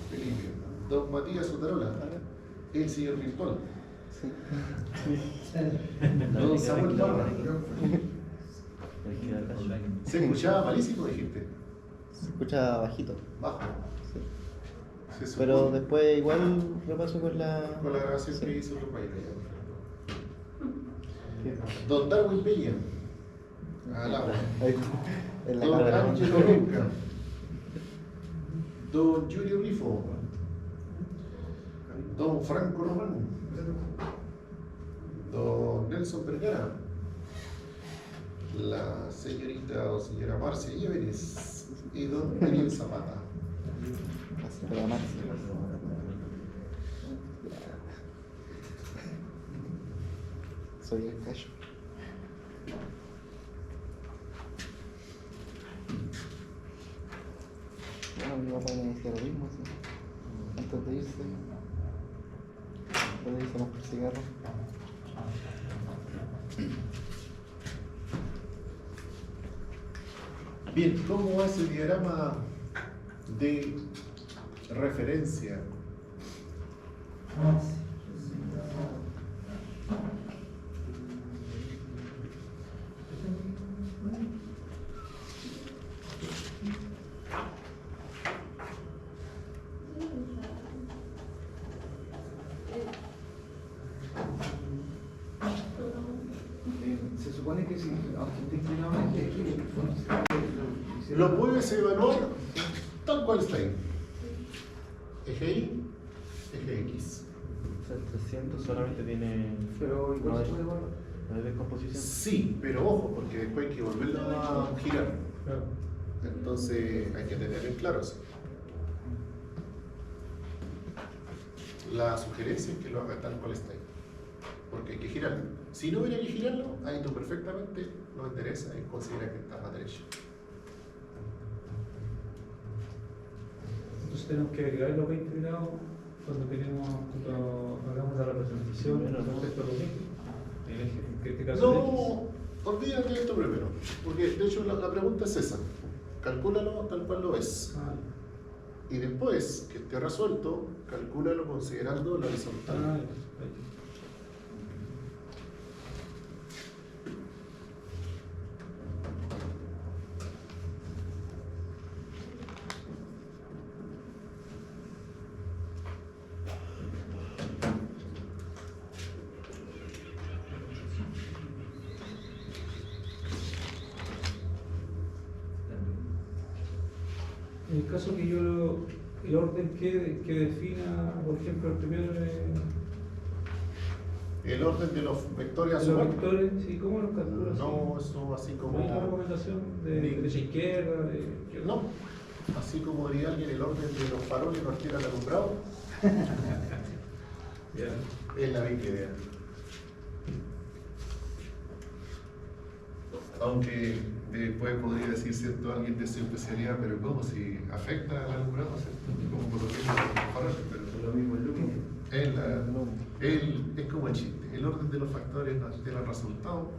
Felipe. Don Matías Utarola. El señor virtual. Don Samuel Barra. Se escuchaba malísimo, dijiste. Se escucha bajito. Bajo. Sí. Se Pero supone. después igual repaso con la... Con la grabación Sí. que hizo otro país. Don Darwin Peña. Al agua. Ahí, en la Don cámara. Ángelo Ronca. Don Julio Rifo. Don Franco Román. Don Nelson Vergara. La señorita o señora Marcia Llévenes. Y don Daniel Zapata. Así, pero más. Soy el callo. Bueno, mi papá me decía lo mismo, sí. Antes de irse. Antes de irse más por cigarro. Bien, ¿cómo va ese diagrama de referencia? Se supone que si, aunque esté inclinado en el eje, Lo puedes evaluar tal cual está ahí. Eje Y, eje X. O sea, el 300 solamente tiene. pero igual no se hay- puede evaluar. no hay descomposición. Sí, pero ojo, porque después hay que volverlo a girar. Claro. Entonces hay que tener en claro eso. La sugerencia es que lo haga tal cual está ahí. Porque hay que girarlo. Si no hubiera que girarlo, ahí tú perfectamente lo enderezas y consideras que está más derecho. Entonces tenemos que agregar los 20 grados cuando hagamos la representación respecto a los 20. En este caso el X. No, olvídate de esto primero. Porque de hecho la pregunta es esa. Calcúlalo tal cual lo ves. Ah, Y después que esté resuelto, calcúlalo considerando la horizontal. ah, ahí. En el caso que el orden que defina, por ejemplo, el primero El orden de los vectores a de los sumar. vectores, ¿sí? ¿Cómo los calculas? No, eso así ¿No hay una como. recomendación de derecha a izquierda? No, así como diría alguien, el orden de los faroles nos tiran alumbrado, Ya. es la misma idea. Aunque después podría decir cierto alguien de su especialidad, pero ¿cómo? Si afecta al alumbrado, ¿cierto? Como por lo mismo de los faroles, pero Lo mismo el lumen. es como el chiste, el orden de los factores nos altera el resultado.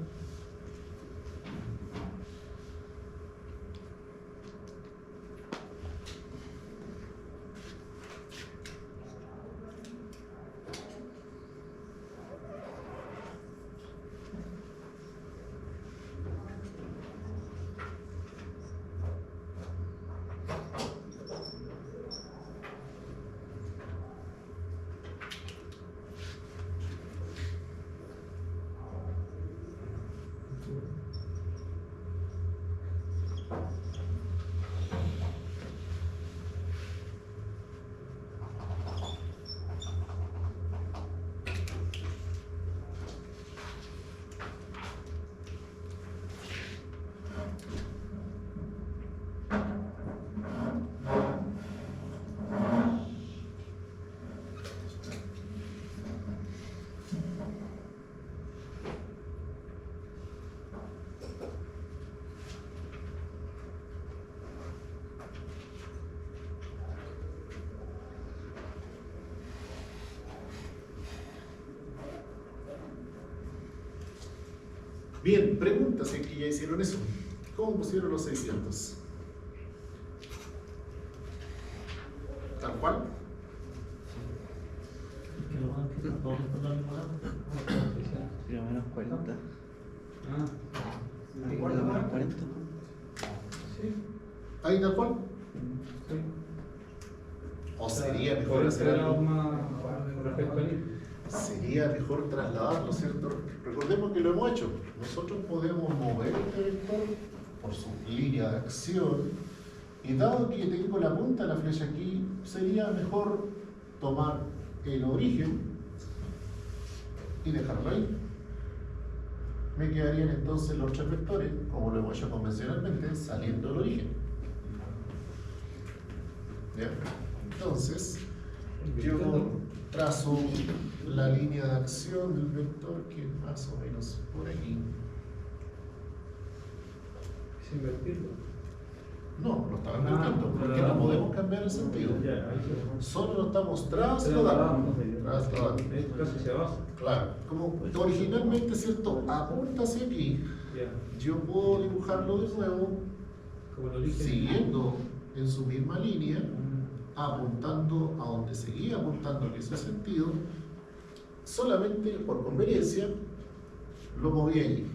Bien, pregunta si es que ya hicieron eso. ¿Cómo pusieron los 600? ¿Tal cual? Que lo van a quitar todos estos la misma lado. Sería menos 40. Ah, Menos 40. Sí. ¿Ahí tal cual? sí. ¿O sería mejor 40 hacer algo? grados más con respecto al IR. Sería mejor trasladarlo, ¿cierto? Recordemos que lo hemos hecho. Nosotros podemos mover este vector por su línea de acción y dado que tengo la punta de la flecha aquí, sería mejor tomar el origen y dejarlo ahí. Me quedarían entonces los tres vectores, como lo hemos hecho convencionalmente, saliendo del origen. ¿Ya? Entonces, yo trazo la línea de acción del vector que es más o menos por aquí. Es invertirlo. No, lo estaba invirtiendo, porque no podemos cambiar el sentido. Ya, ahí se Solo lo estamos trasladando. Trasladando. Es casi se abajo. Claro, como originalmente, ¿cierto? Apunta hacia aquí, Ya. yo puedo dibujarlo de nuevo, Como el origen. siguiendo en su misma línea, apuntando a donde seguía apuntando en ese sentido, solamente por conveniencia lo moví allí.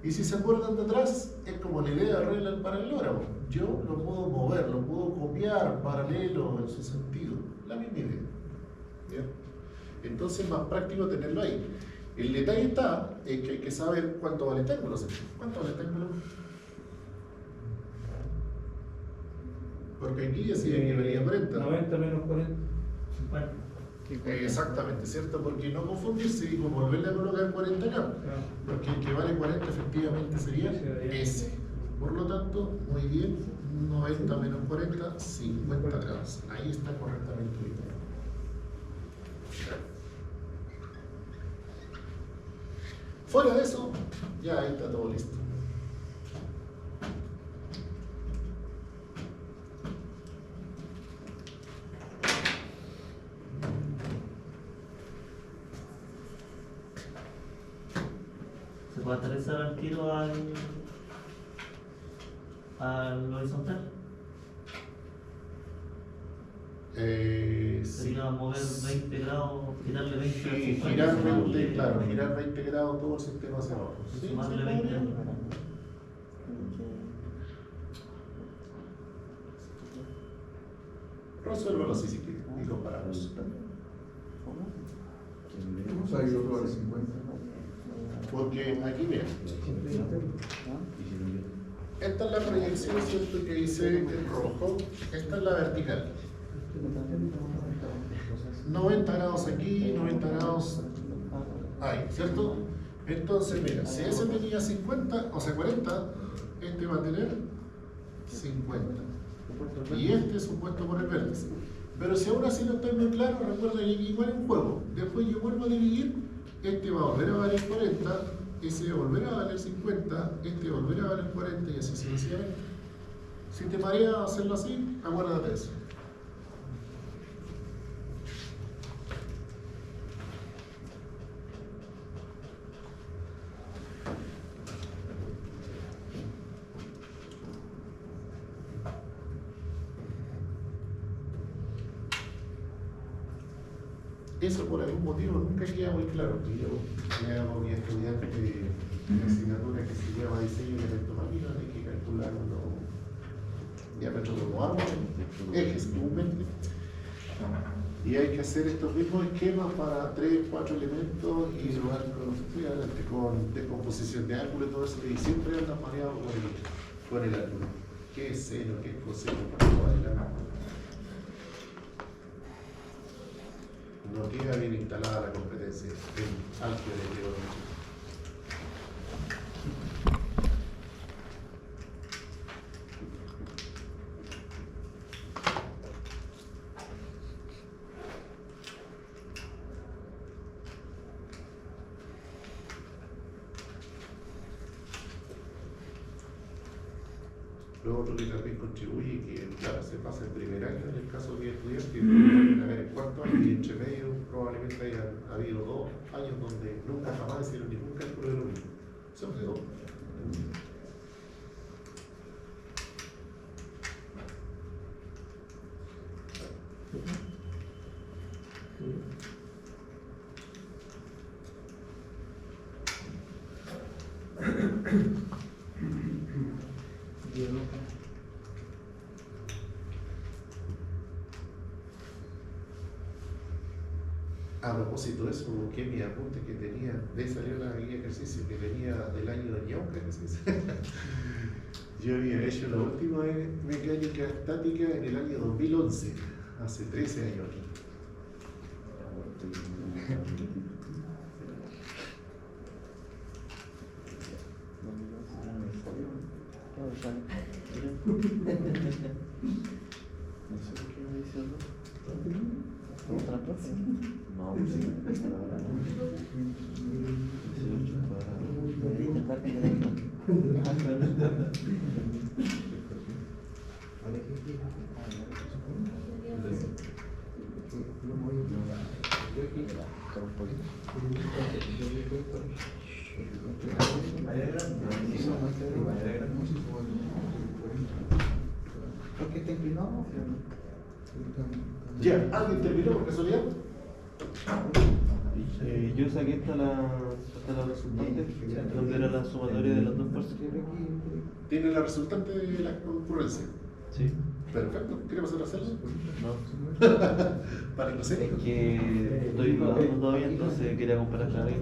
Y si se acuerdan de atrás, es como la idea de regla del paralelogramo. Yo lo puedo mover, lo puedo copiar paralelo en su sentido. La misma idea. ¿Ya? Entonces es más práctico tenerlo ahí. El detalle está en que hay que saber cuánto vale este ángulo. ¿Cuánto vale este ángulo? Porque aquí decía que valía 40. 90 menos 40. 50. Exactamente, ¿cierto? Porque no confundirse y como volverle a colocar 40 acá. Porque el que vale 40 efectivamente sería ese. Por lo tanto, muy bien, 90 menos 40, 50 grados. Ahí está correctamente ubicado. Fuera de eso, ya ahí está todo listo. ¿Se puede aterrizar al tiro al horizontal? Sí. Sería mover 20 grados, tirarle 20 al Sí, 50, girar sumarle- 20, claro, girar 20 grados todo el sistema hacia abajo. Sí, sumarle sí, 20 podría. Resuélvelo así si quieres y comparamos. ¿Cómo se ha ido todo al 50? Porque aquí mira, esta es la proyección, ¿cierto? Que hice en rojo, esta es la vertical. 90 grados aquí, 90 grados ahí, ¿cierto? Entonces, mira, si ese tenía 50, o sea 40, este va a tener 50. Y este es supuesto por el vértice. Pero si aún así no estoy muy claro, recuerda que igual es un juego. Después yo vuelvo a dividir, este va a volver a valer 40, ese va a volver a valer 50, este va a volver a valer 40 y así sucesivamente. Si te marea hacerlo así, acuérdate de eso. Eso por algún motivo nunca queda muy claro. Y yo le hago a mi estudiante de asignatura que se llama diseño de electromáquina, hay que calcular los diámetros de los árboles, ejes comúnmente. Y hay que hacer estos mismos esquemas para 3, 4 elementos y lugar con descomposición de ángulo y todo eso, y siempre andan mareados con el ángulo. ¿Qué es seno? ¿Qué es coseno? ¿Cuánto vale el ángulo? No queda bien instalada la competencia en álgebra de trigonometría. Lo otro que también contribuye que, claro, se pasa el primer año en el caso de estudiantes que pueden haber el cuarto año y entre medio probablemente hayan habido 2 años donde nunca jamás hicieron ningún cálculo de lo mismo. Son de 2 A propósito de eso, que mi apunte que tenía, de ahí salió la guía de ejercicio que tenía del año de Ñauca, que se dice. Yo había hecho la última mecánica estática en el año 2011, hace 13 años. No sé por qué me dice algo. ¿Otra profe? No, pues sí. 18 cuadrados. Voy a intentar que me den un poquito. ¿Por qué está inclinado? Ya, ¿alguien terminó por casualidad? Yo saqué hasta la resultante, donde era la sumatoria de las dos fuerzas. ¿Tiene la resultante de la concurrencia? Sí. Perfecto, ¿quiere pasar a hacerlo? No. Para que lo sepa. Es que estoy dudando todavía, entonces quería comparar la ley.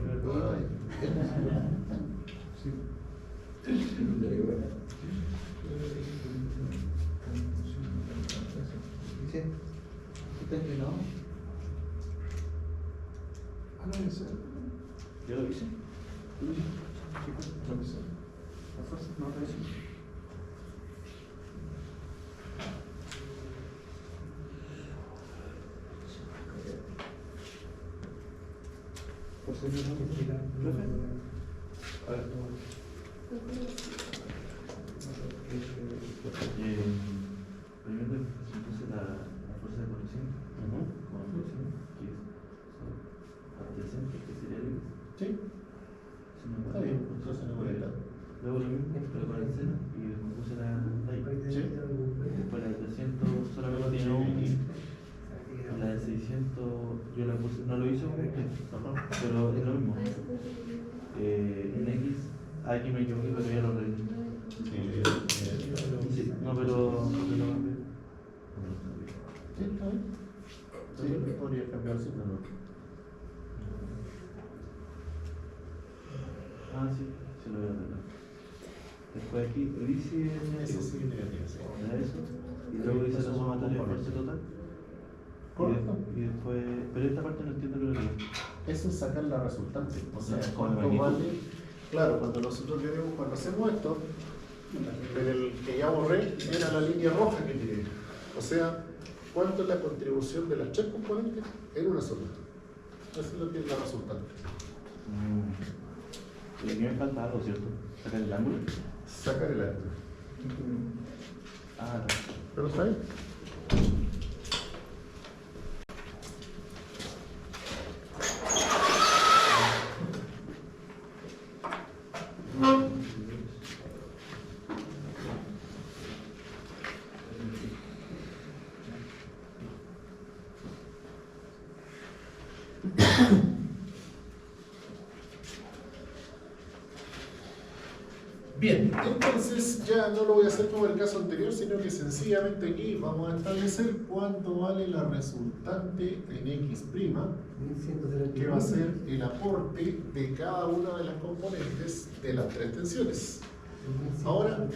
¿Está inclinado? ¿Yo lo hice? La fuerza no aparece. Primero entonces la fuerza de conexión con presión, que es adyacente, que sería el Sí, está bien, entonces no voy a ir. luego lo mismo, pero con el seno, y después puse la ahí. Sí. Después la de 300 solamente tiene la de 600 yo la puse, no lo hice, pero es lo mismo. En X, aquí me equivoqué, pero ya lo arreglé. Sí, no, pero no cambié. Sí, está bien. Sí, podría cambiar, sí, pero no. Ah, sí, se lo voy a arreglar. Después aquí dice Eso sí, negativo, sí. eso, y luego dice la sumatoria de fuerza total. Correcto. Y después, pero esta parte no entiendo lo que es. Eso es sacar la resultante. O sea, Con la cuánto magnitud. vale. Claro, cuando nosotros queremos, cuando hacemos esto, en el que ya borré, era la línea roja que tiré. O sea, cuánto es la contribución de las tres componentes en una sola. Eso es lo que es la resultante. Y aquí me falta algo, ¿cierto? Sacar el ángulo. Sacar el ángulo. Ah, no. Pero está bien. Bien, entonces ya no lo voy a hacer como el caso anterior, sino que sencillamente aquí vamos a establecer cuánto vale la resultante en X', que va a ser el aporte de cada una de las componentes de las tres tensiones. Ahora,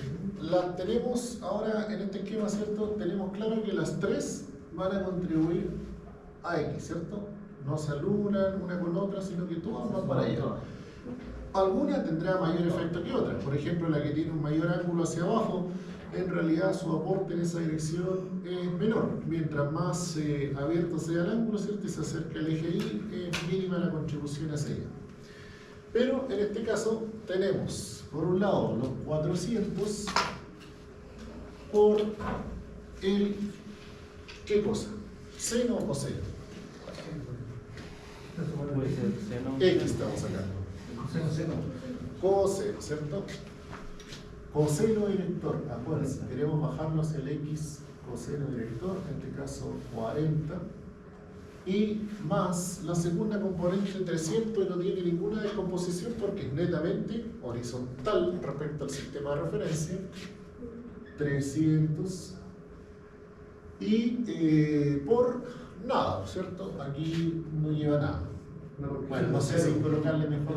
las tenemos, ahora en este esquema, ¿cierto? Tenemos claro que las tres van a contribuir a X, ¿cierto? No se anulan una con otra, sino que todas van para allá. Alguna tendrá mayor efecto que otra. Por ejemplo, la que tiene un mayor ángulo hacia abajo, en realidad su aporte en esa dirección es menor. Mientras más abierto sea el ángulo, ¿cierto? Y se acerca al eje Y, es mínima la contribución hacia ella. Pero en este caso tenemos, por un lado, los 400 por el, ¿qué cosa? ¿Seno o coseno? Puede ser seno. X estamos sacando. Coseno, ¿cierto? Coseno director, acuérdense, queremos bajarlo hacia el X coseno director, en este caso 40, y más la segunda componente 300 y no tiene ninguna descomposición, porque es netamente horizontal respecto al sistema de referencia. 300 y por nada, ¿cierto? Aquí no lleva nada. No, porque Bueno, no sé si colocarle mejor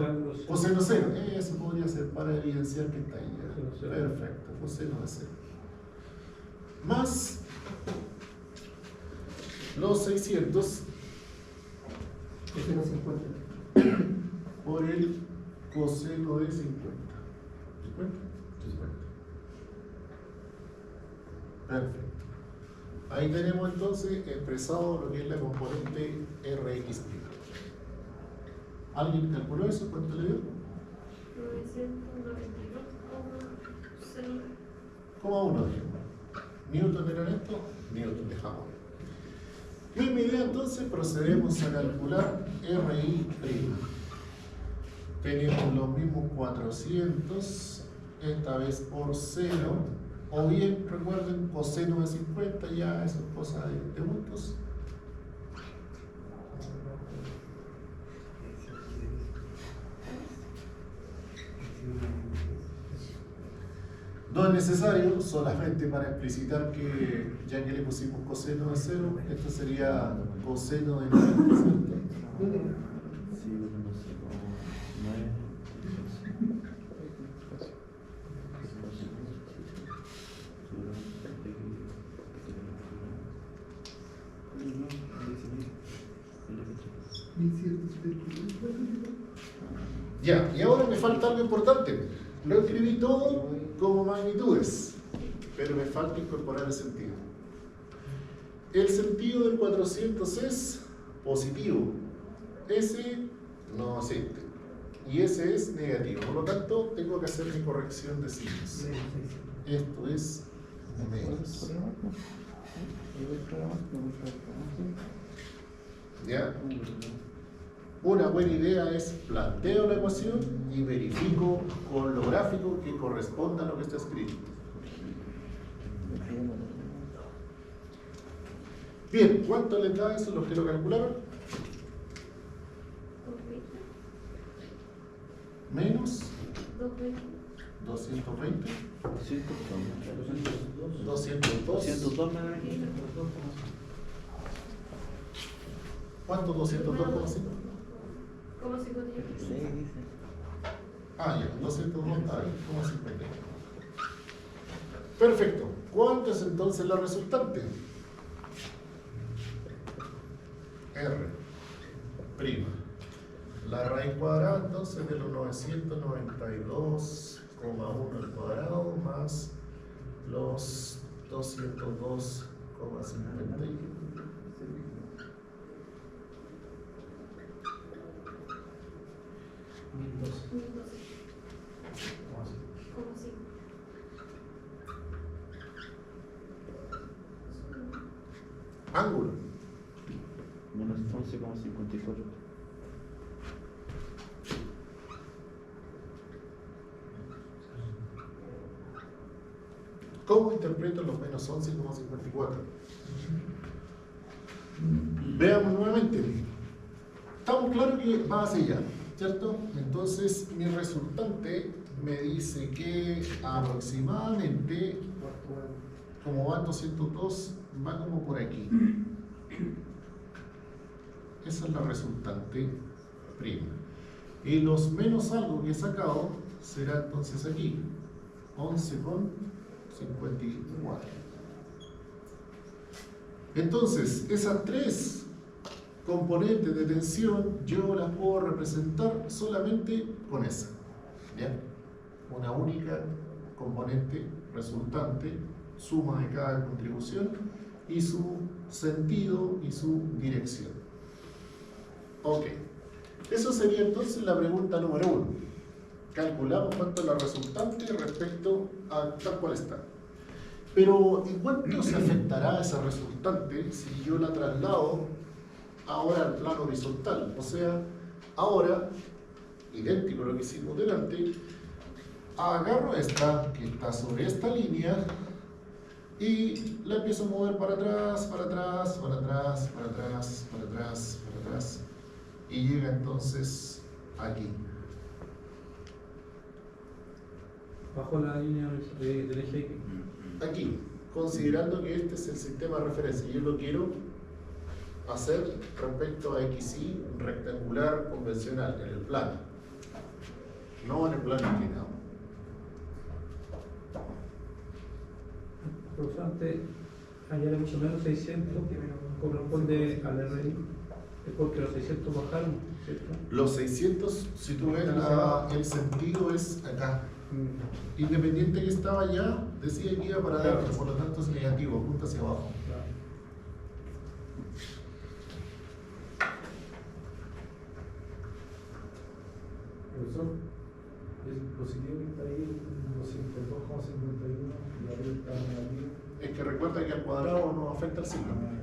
Coseno cero. coseno cero. Eso podría ser para evidenciar que está ahí. ¿Ya? Coseno cero. Perfecto, coseno de cero. Más los 600 coseno 50. por el coseno de 50. ¿50? 50. Perfecto. Ahí tenemos entonces expresado lo que es la componente Rx'. ¿Alguien calculó eso? ¿Cuánto le dio? 992,0. Como uno dijimos. ¿Newton era esto? Newton dejamos. Misma idea entonces, procedemos a calcular RI'. Tenemos los mismos 400, esta vez por 0, o bien, recuerden, coseno de 50, ya eso es cosa de gustos. No es necesario, solamente para explicitar que ya que le pusimos coseno de 0, esto sería coseno de 90, ¿cierto? Sí, pero no sé cómo. No es. Ya, y ahora me falta algo importante. Lo escribí todo como magnitudes, pero me falta incorporar el sentido. El sentido del 400 es positivo. Ese no existe. Y ese es negativo. Por lo tanto, tengo que hacer mi corrección de signos. Esto es menos. ¿Ya? Una buena idea es planteo la ecuación y verifico con lo gráfico que corresponda a lo que está escrito. Bien, ¿cuánto les da eso? ¿Los quiero calcular? Menos 220. 202. 202 me da aquí. ¿Cuánto 202,5? Como 50. Ah, ya, 202,50. Perfecto. ¿Cuánto es entonces la resultante? R'. La raíz cuadrada entonces de los 992,1 al cuadrado más los 202,51. Como 5. Ángulo. Menos 11,54. ¿Cómo interpreto los menos 11,54? Veamos nuevamente. Estamos claros que va hacia allá, ¿cierto? Entonces mi resultante me dice que aproximadamente, como va 202, va como por aquí. Esa es la resultante prima. Y los menos algo que he sacado será entonces aquí, 11,54. Entonces, esas tres componentes de tensión yo las puedo representar solamente con esa. ¿Ya? Una única componente resultante, suma de cada contribución y su sentido y su dirección. Ok. Eso sería entonces la pregunta número 1. Calculamos cuánto es la resultante respecto a tal cual está. Pero ¿en cuánto se afectará esa resultante si yo la traslado ahora al plano horizontal? O sea, ahora, idéntico a lo que hicimos delante, agarro esta, que está sobre esta línea, y la empiezo a mover para atrás, para atrás, para atrás, para atrás, para atrás, para atrás, y llega entonces aquí. bajo la línea del eje X. Aquí, considerando que este es el sistema de referencia, yo lo quiero hacer respecto a XY rectangular convencional en el plano, no en el plano inclinado. Por lo tanto, ayer le puso menos 600, corresponde al RI, es porque los 600 bajaron, ¿cierto? Los 600, si tú ves, el sentido es acá. Independiente que estaba allá, decía que iba para adentro, por lo tanto es negativo, punta hacia abajo. Claro. Profesor, el positivo que está ahí, 202,51, y arriba está negativo. Es que recuerda que al cuadrado no afecta al signo.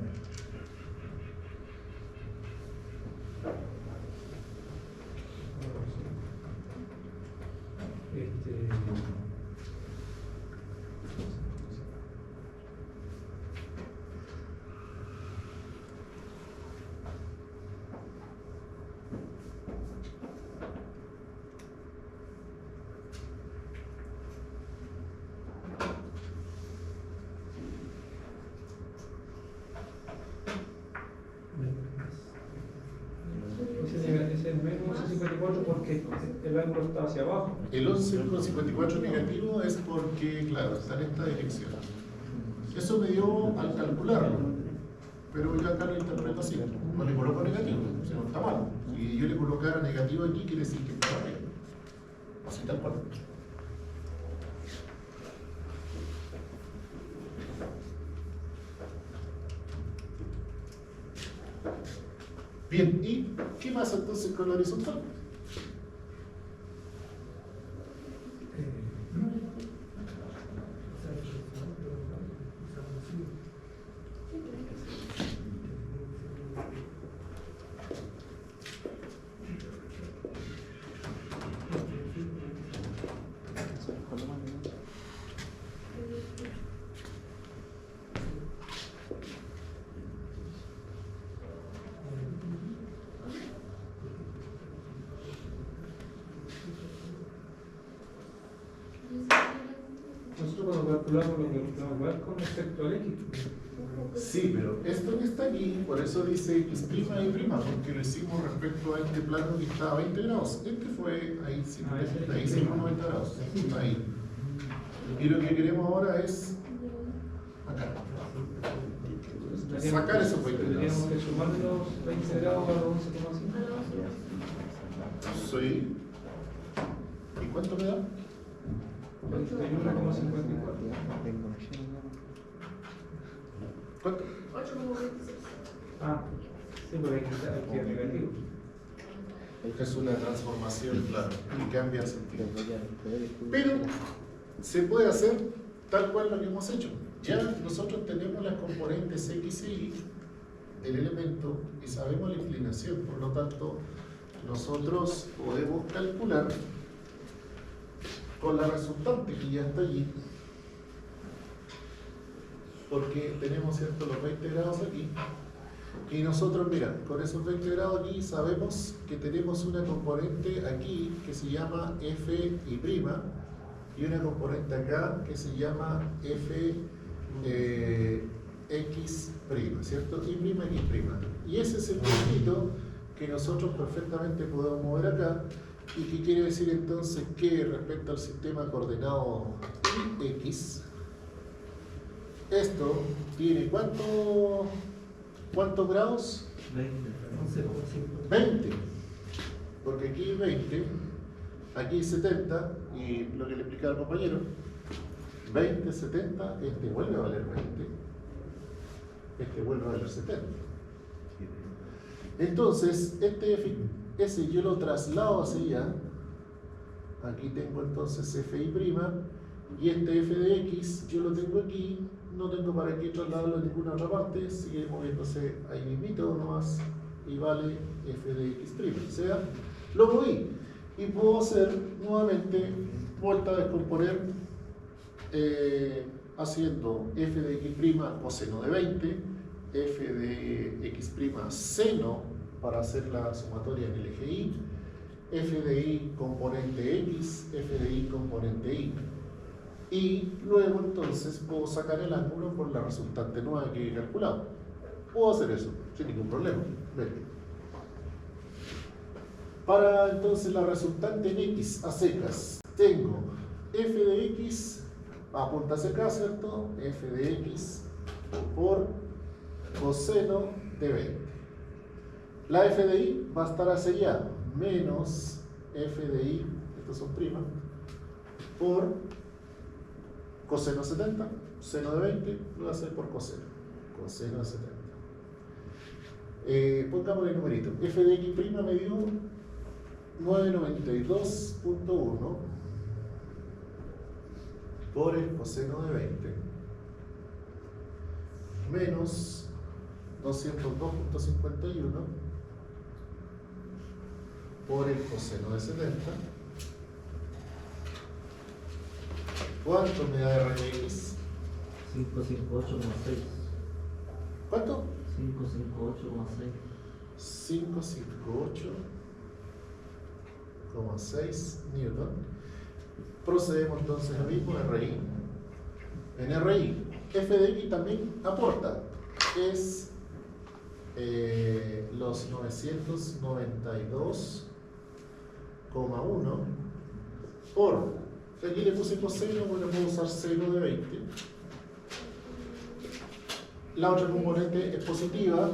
Ese es menos 54 porque el ángulo está hacia abajo. El 11,54 negativo es porque, claro, está en esta dirección. Eso me dio al calcularlo, pero yo acá lo interpreto así, no le coloco negativo, si no está mal. Si yo le colocara negativo aquí, quiere decir que está bien. Así tal cual. Bien, ¿y qué pasa entonces con la horizontal? Nosotros cuando calculamos lo que calculamos igual con respecto al X. Sí, pero esto que está aquí, por eso dice X' y prima, porque lo hicimos respecto a este plano que está a 20 grados. Este fue ahí, sí, ahí hicimos 90 grados, ahí. Y lo que queremos ahora es acá. Sacar esos 20 grados. Tendríamos que sumar los 20 grados a los 11,5. Soy. ¿Y cuánto me da? 21,54. ¿Cuánto? 8,26. Ah, sí, porque hay que quitar negativo. Es una transformación, claro, y cambia el sentido. Pero se puede hacer tal cual lo que hemos hecho. Ya nosotros tenemos las componentes X y Y del elemento y sabemos la inclinación, por lo tanto, nosotros podemos calcular con la resultante que ya está allí, porque tenemos, ¿cierto?, los 20 grados aquí, y nosotros, mira, con esos 20 grados aquí sabemos que tenemos una componente aquí que se llama F y prima, y una componente acá que se llama F X prima, ¿cierto? Y prima, X prima. Y ese es el puntito que nosotros perfectamente podemos mover acá, y que quiere decir entonces que respecto al sistema coordenado X, esto tiene ¿cuántos grados? 20, porque aquí 20, aquí 70, y lo que le explicaba el compañero, 20, 70, este vuelve a valer 20, este vuelve a valer 70. Entonces, ese yo lo traslado hacia allá, aquí tengo entonces F y prima, y este F de X yo lo tengo aquí, no tengo para qué trasladarlo a ninguna otra parte, sigue moviéndose ahí mismito nomás, y vale F de X prima, o sea, lo moví, y puedo hacer nuevamente vuelta a descomponer haciendo F de X prima coseno de 20, F de X prima seno para hacer la sumatoria en el eje Y, F de Y componente X, F de Y componente Y. Y luego entonces puedo sacar el ángulo por la resultante nueva que he calculado. Puedo hacer eso sin ningún problema. Ven. Para entonces la resultante en x a secas, tengo f de x, apúntase acá, ¿cierto? F de x por coseno de 20. La f de y va a estar asellada, menos f de y, estos son primas, por coseno de 70, seno de 20, lo voy a hacer por coseno de 70. Pongamos el numerito, f de x' me dio 992.1 por el coseno de 20 menos 202.51 por el coseno de 70. ¿Cuánto me da r de x? 558,6. ¿Cuánto? 558,6. 558,6 newton. Procedemos entonces al mismo RI. En RI, f de x también aporta, es los 992,1 por, aquí le puse coseno, bueno, puedo usar seno de 20. La otra componente es positiva,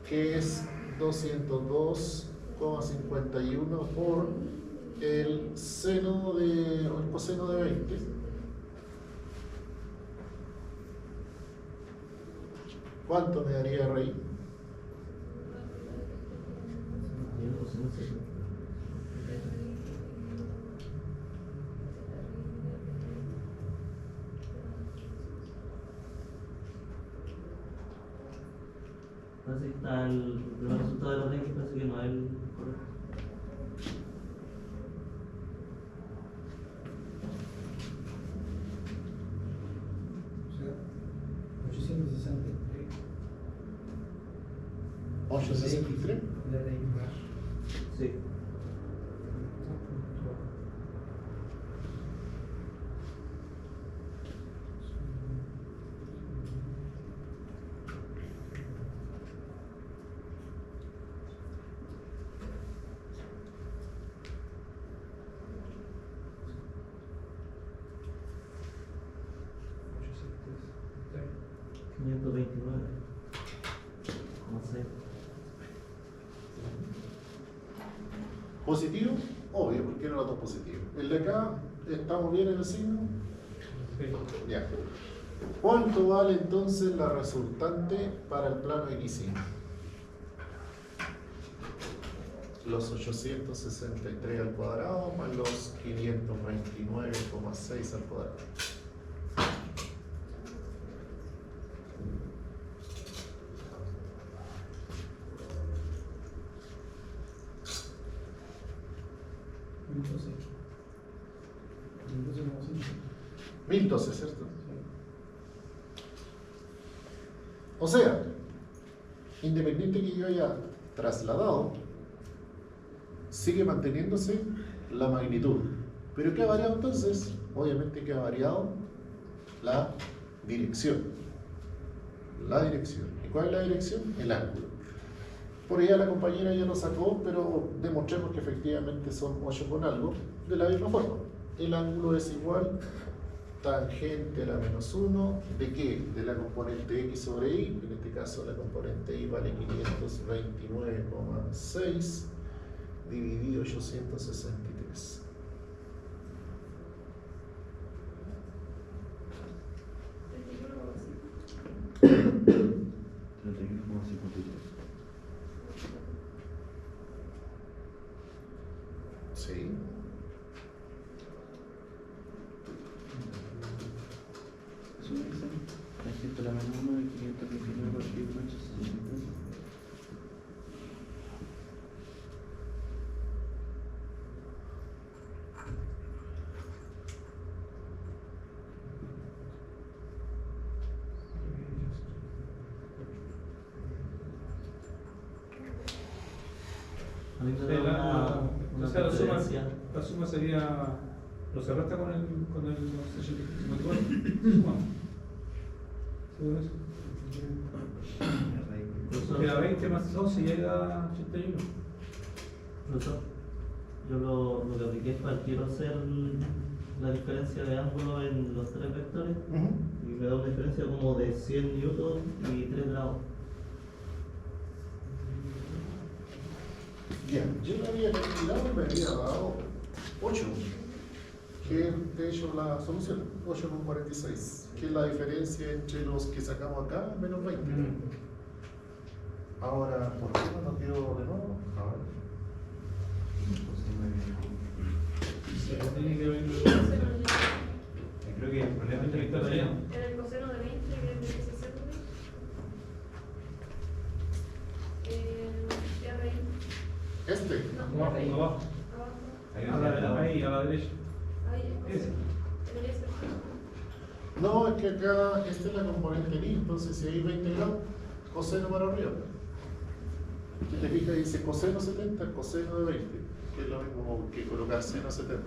que es 202,51 por el seno de, o el coseno de 20. ¿Cuánto me daría RI? Parece que está el primer resultado de los X, parece que no es el correcto. O sea, 863. 863. La de ahí más. Sí. ¿Positivo? Obvio, porque no los dos positivos. El de acá, ¿estamos bien en el signo? Sí. Ya. ¿Cuánto vale entonces la resultante para el plano X'? Los 863 al cuadrado más los 529,6 al cuadrado. Entonces, 1012, ¿cierto? O sea, independiente que yo haya trasladado, sigue manteniéndose la magnitud. ¿Pero qué ha variado entonces? Obviamente que ha variado la dirección. La dirección. ¿Y cuál es la dirección? El ángulo. Por ella la compañera ya lo sacó, pero demostremos que efectivamente son 8 con algo, de la misma forma. El ángulo es igual tangente a la menos 1, ¿de qué? De la componente x sobre y, en este caso la componente y vale 529,6 dividido 863. Sí. Eso me dice, tangente a la menos 1 de 529 partido 863. A mí me Sí, da una o sea, preferencia. la suma sería Lo cerraste con el 54. Sumamos. Según eso. Queda 20 más 12 y llega a 81. Profesor, yo lo que apliqué fue al tiro hacer la diferencia de ángulo en los tres vectores y me da una diferencia como de 100 newtons y 3 grados. Bien, yo lo había calculado y me había dado 8, que es de hecho la solución, 8,46, que es la diferencia entre los que sacamos acá menos 20. Ahora, ¿por qué no nos quedó de nuevo? A ver. Tiene que ver. Creo que el problema es que está allá. En el coseno de 20, que es de 60. Ya veis. Este, No, Abajo, ya veis. abajo. Abajo. Ahí, a la derecha. Ahí, el Ese. coseno. Debería ser. no, es que acá esta es la componente ni, entonces si hay 20 grados, coseno para arriba. Si te fijas, dice coseno 70, coseno de 20, que es lo mismo que colocar seno 70.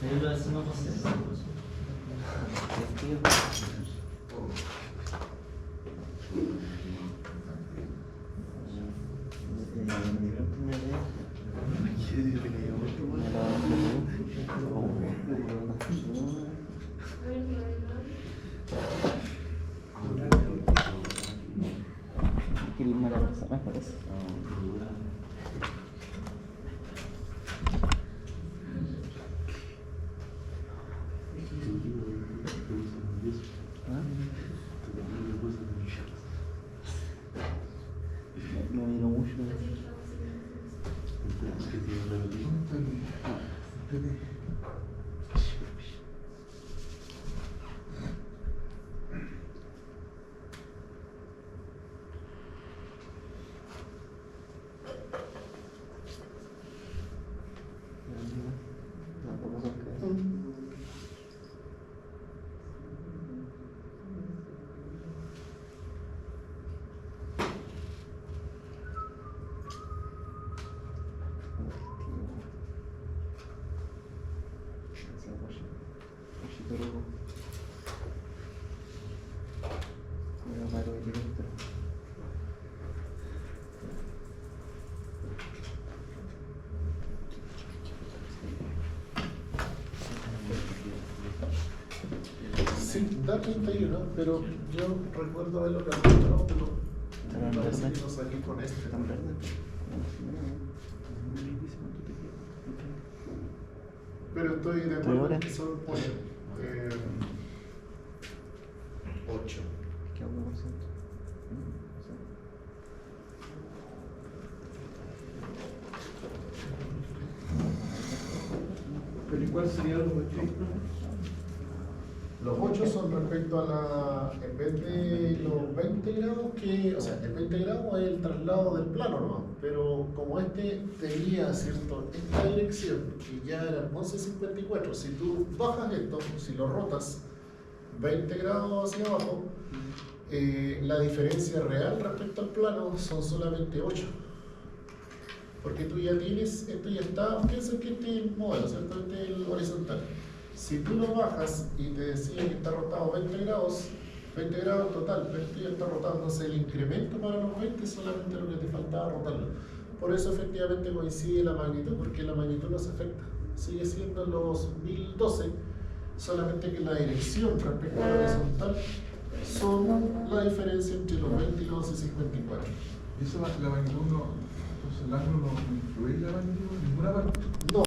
Ahí lo decimos coseno. No vino mucho. Sí, da 31, pero yo recuerdo haberlo calculado, pero me parece que no salí con este. Tan verde. Pero estoy de acuerdo en que son 8. ¿Qué hago por ciento? Pero ¿y cuál sería los 8? Los 8 son respecto a la, en vez de los 20 grados, que, o sea, el 20 grados es el traslado del plano, ¿no? Pero como este tenía, ¿cierto?, esta dirección, que ya era 11.54, si tú bajas esto, si lo rotas 20 grados hacia abajo, la diferencia real respecto al plano son solamente 8. Porque tú ya tienes, esto ya está, piensa que este es el modelo, ¿cierto? Este es el horizontal. Si tú lo bajas y te decía que está rotado 20 grados total, pero esto ya está rotado, entonces el incremento para los 20 es solamente lo que te faltaba rotarlo. Por eso efectivamente coincide la magnitud, porque la magnitud no se afecta. Sigue siendo los 1012, solamente que la dirección respecto a la horizontal son la diferencia entre los 20 y los 11.54. Y eso la magnitud no, entonces el ángulo no influye en la magnitud en ninguna parte. No,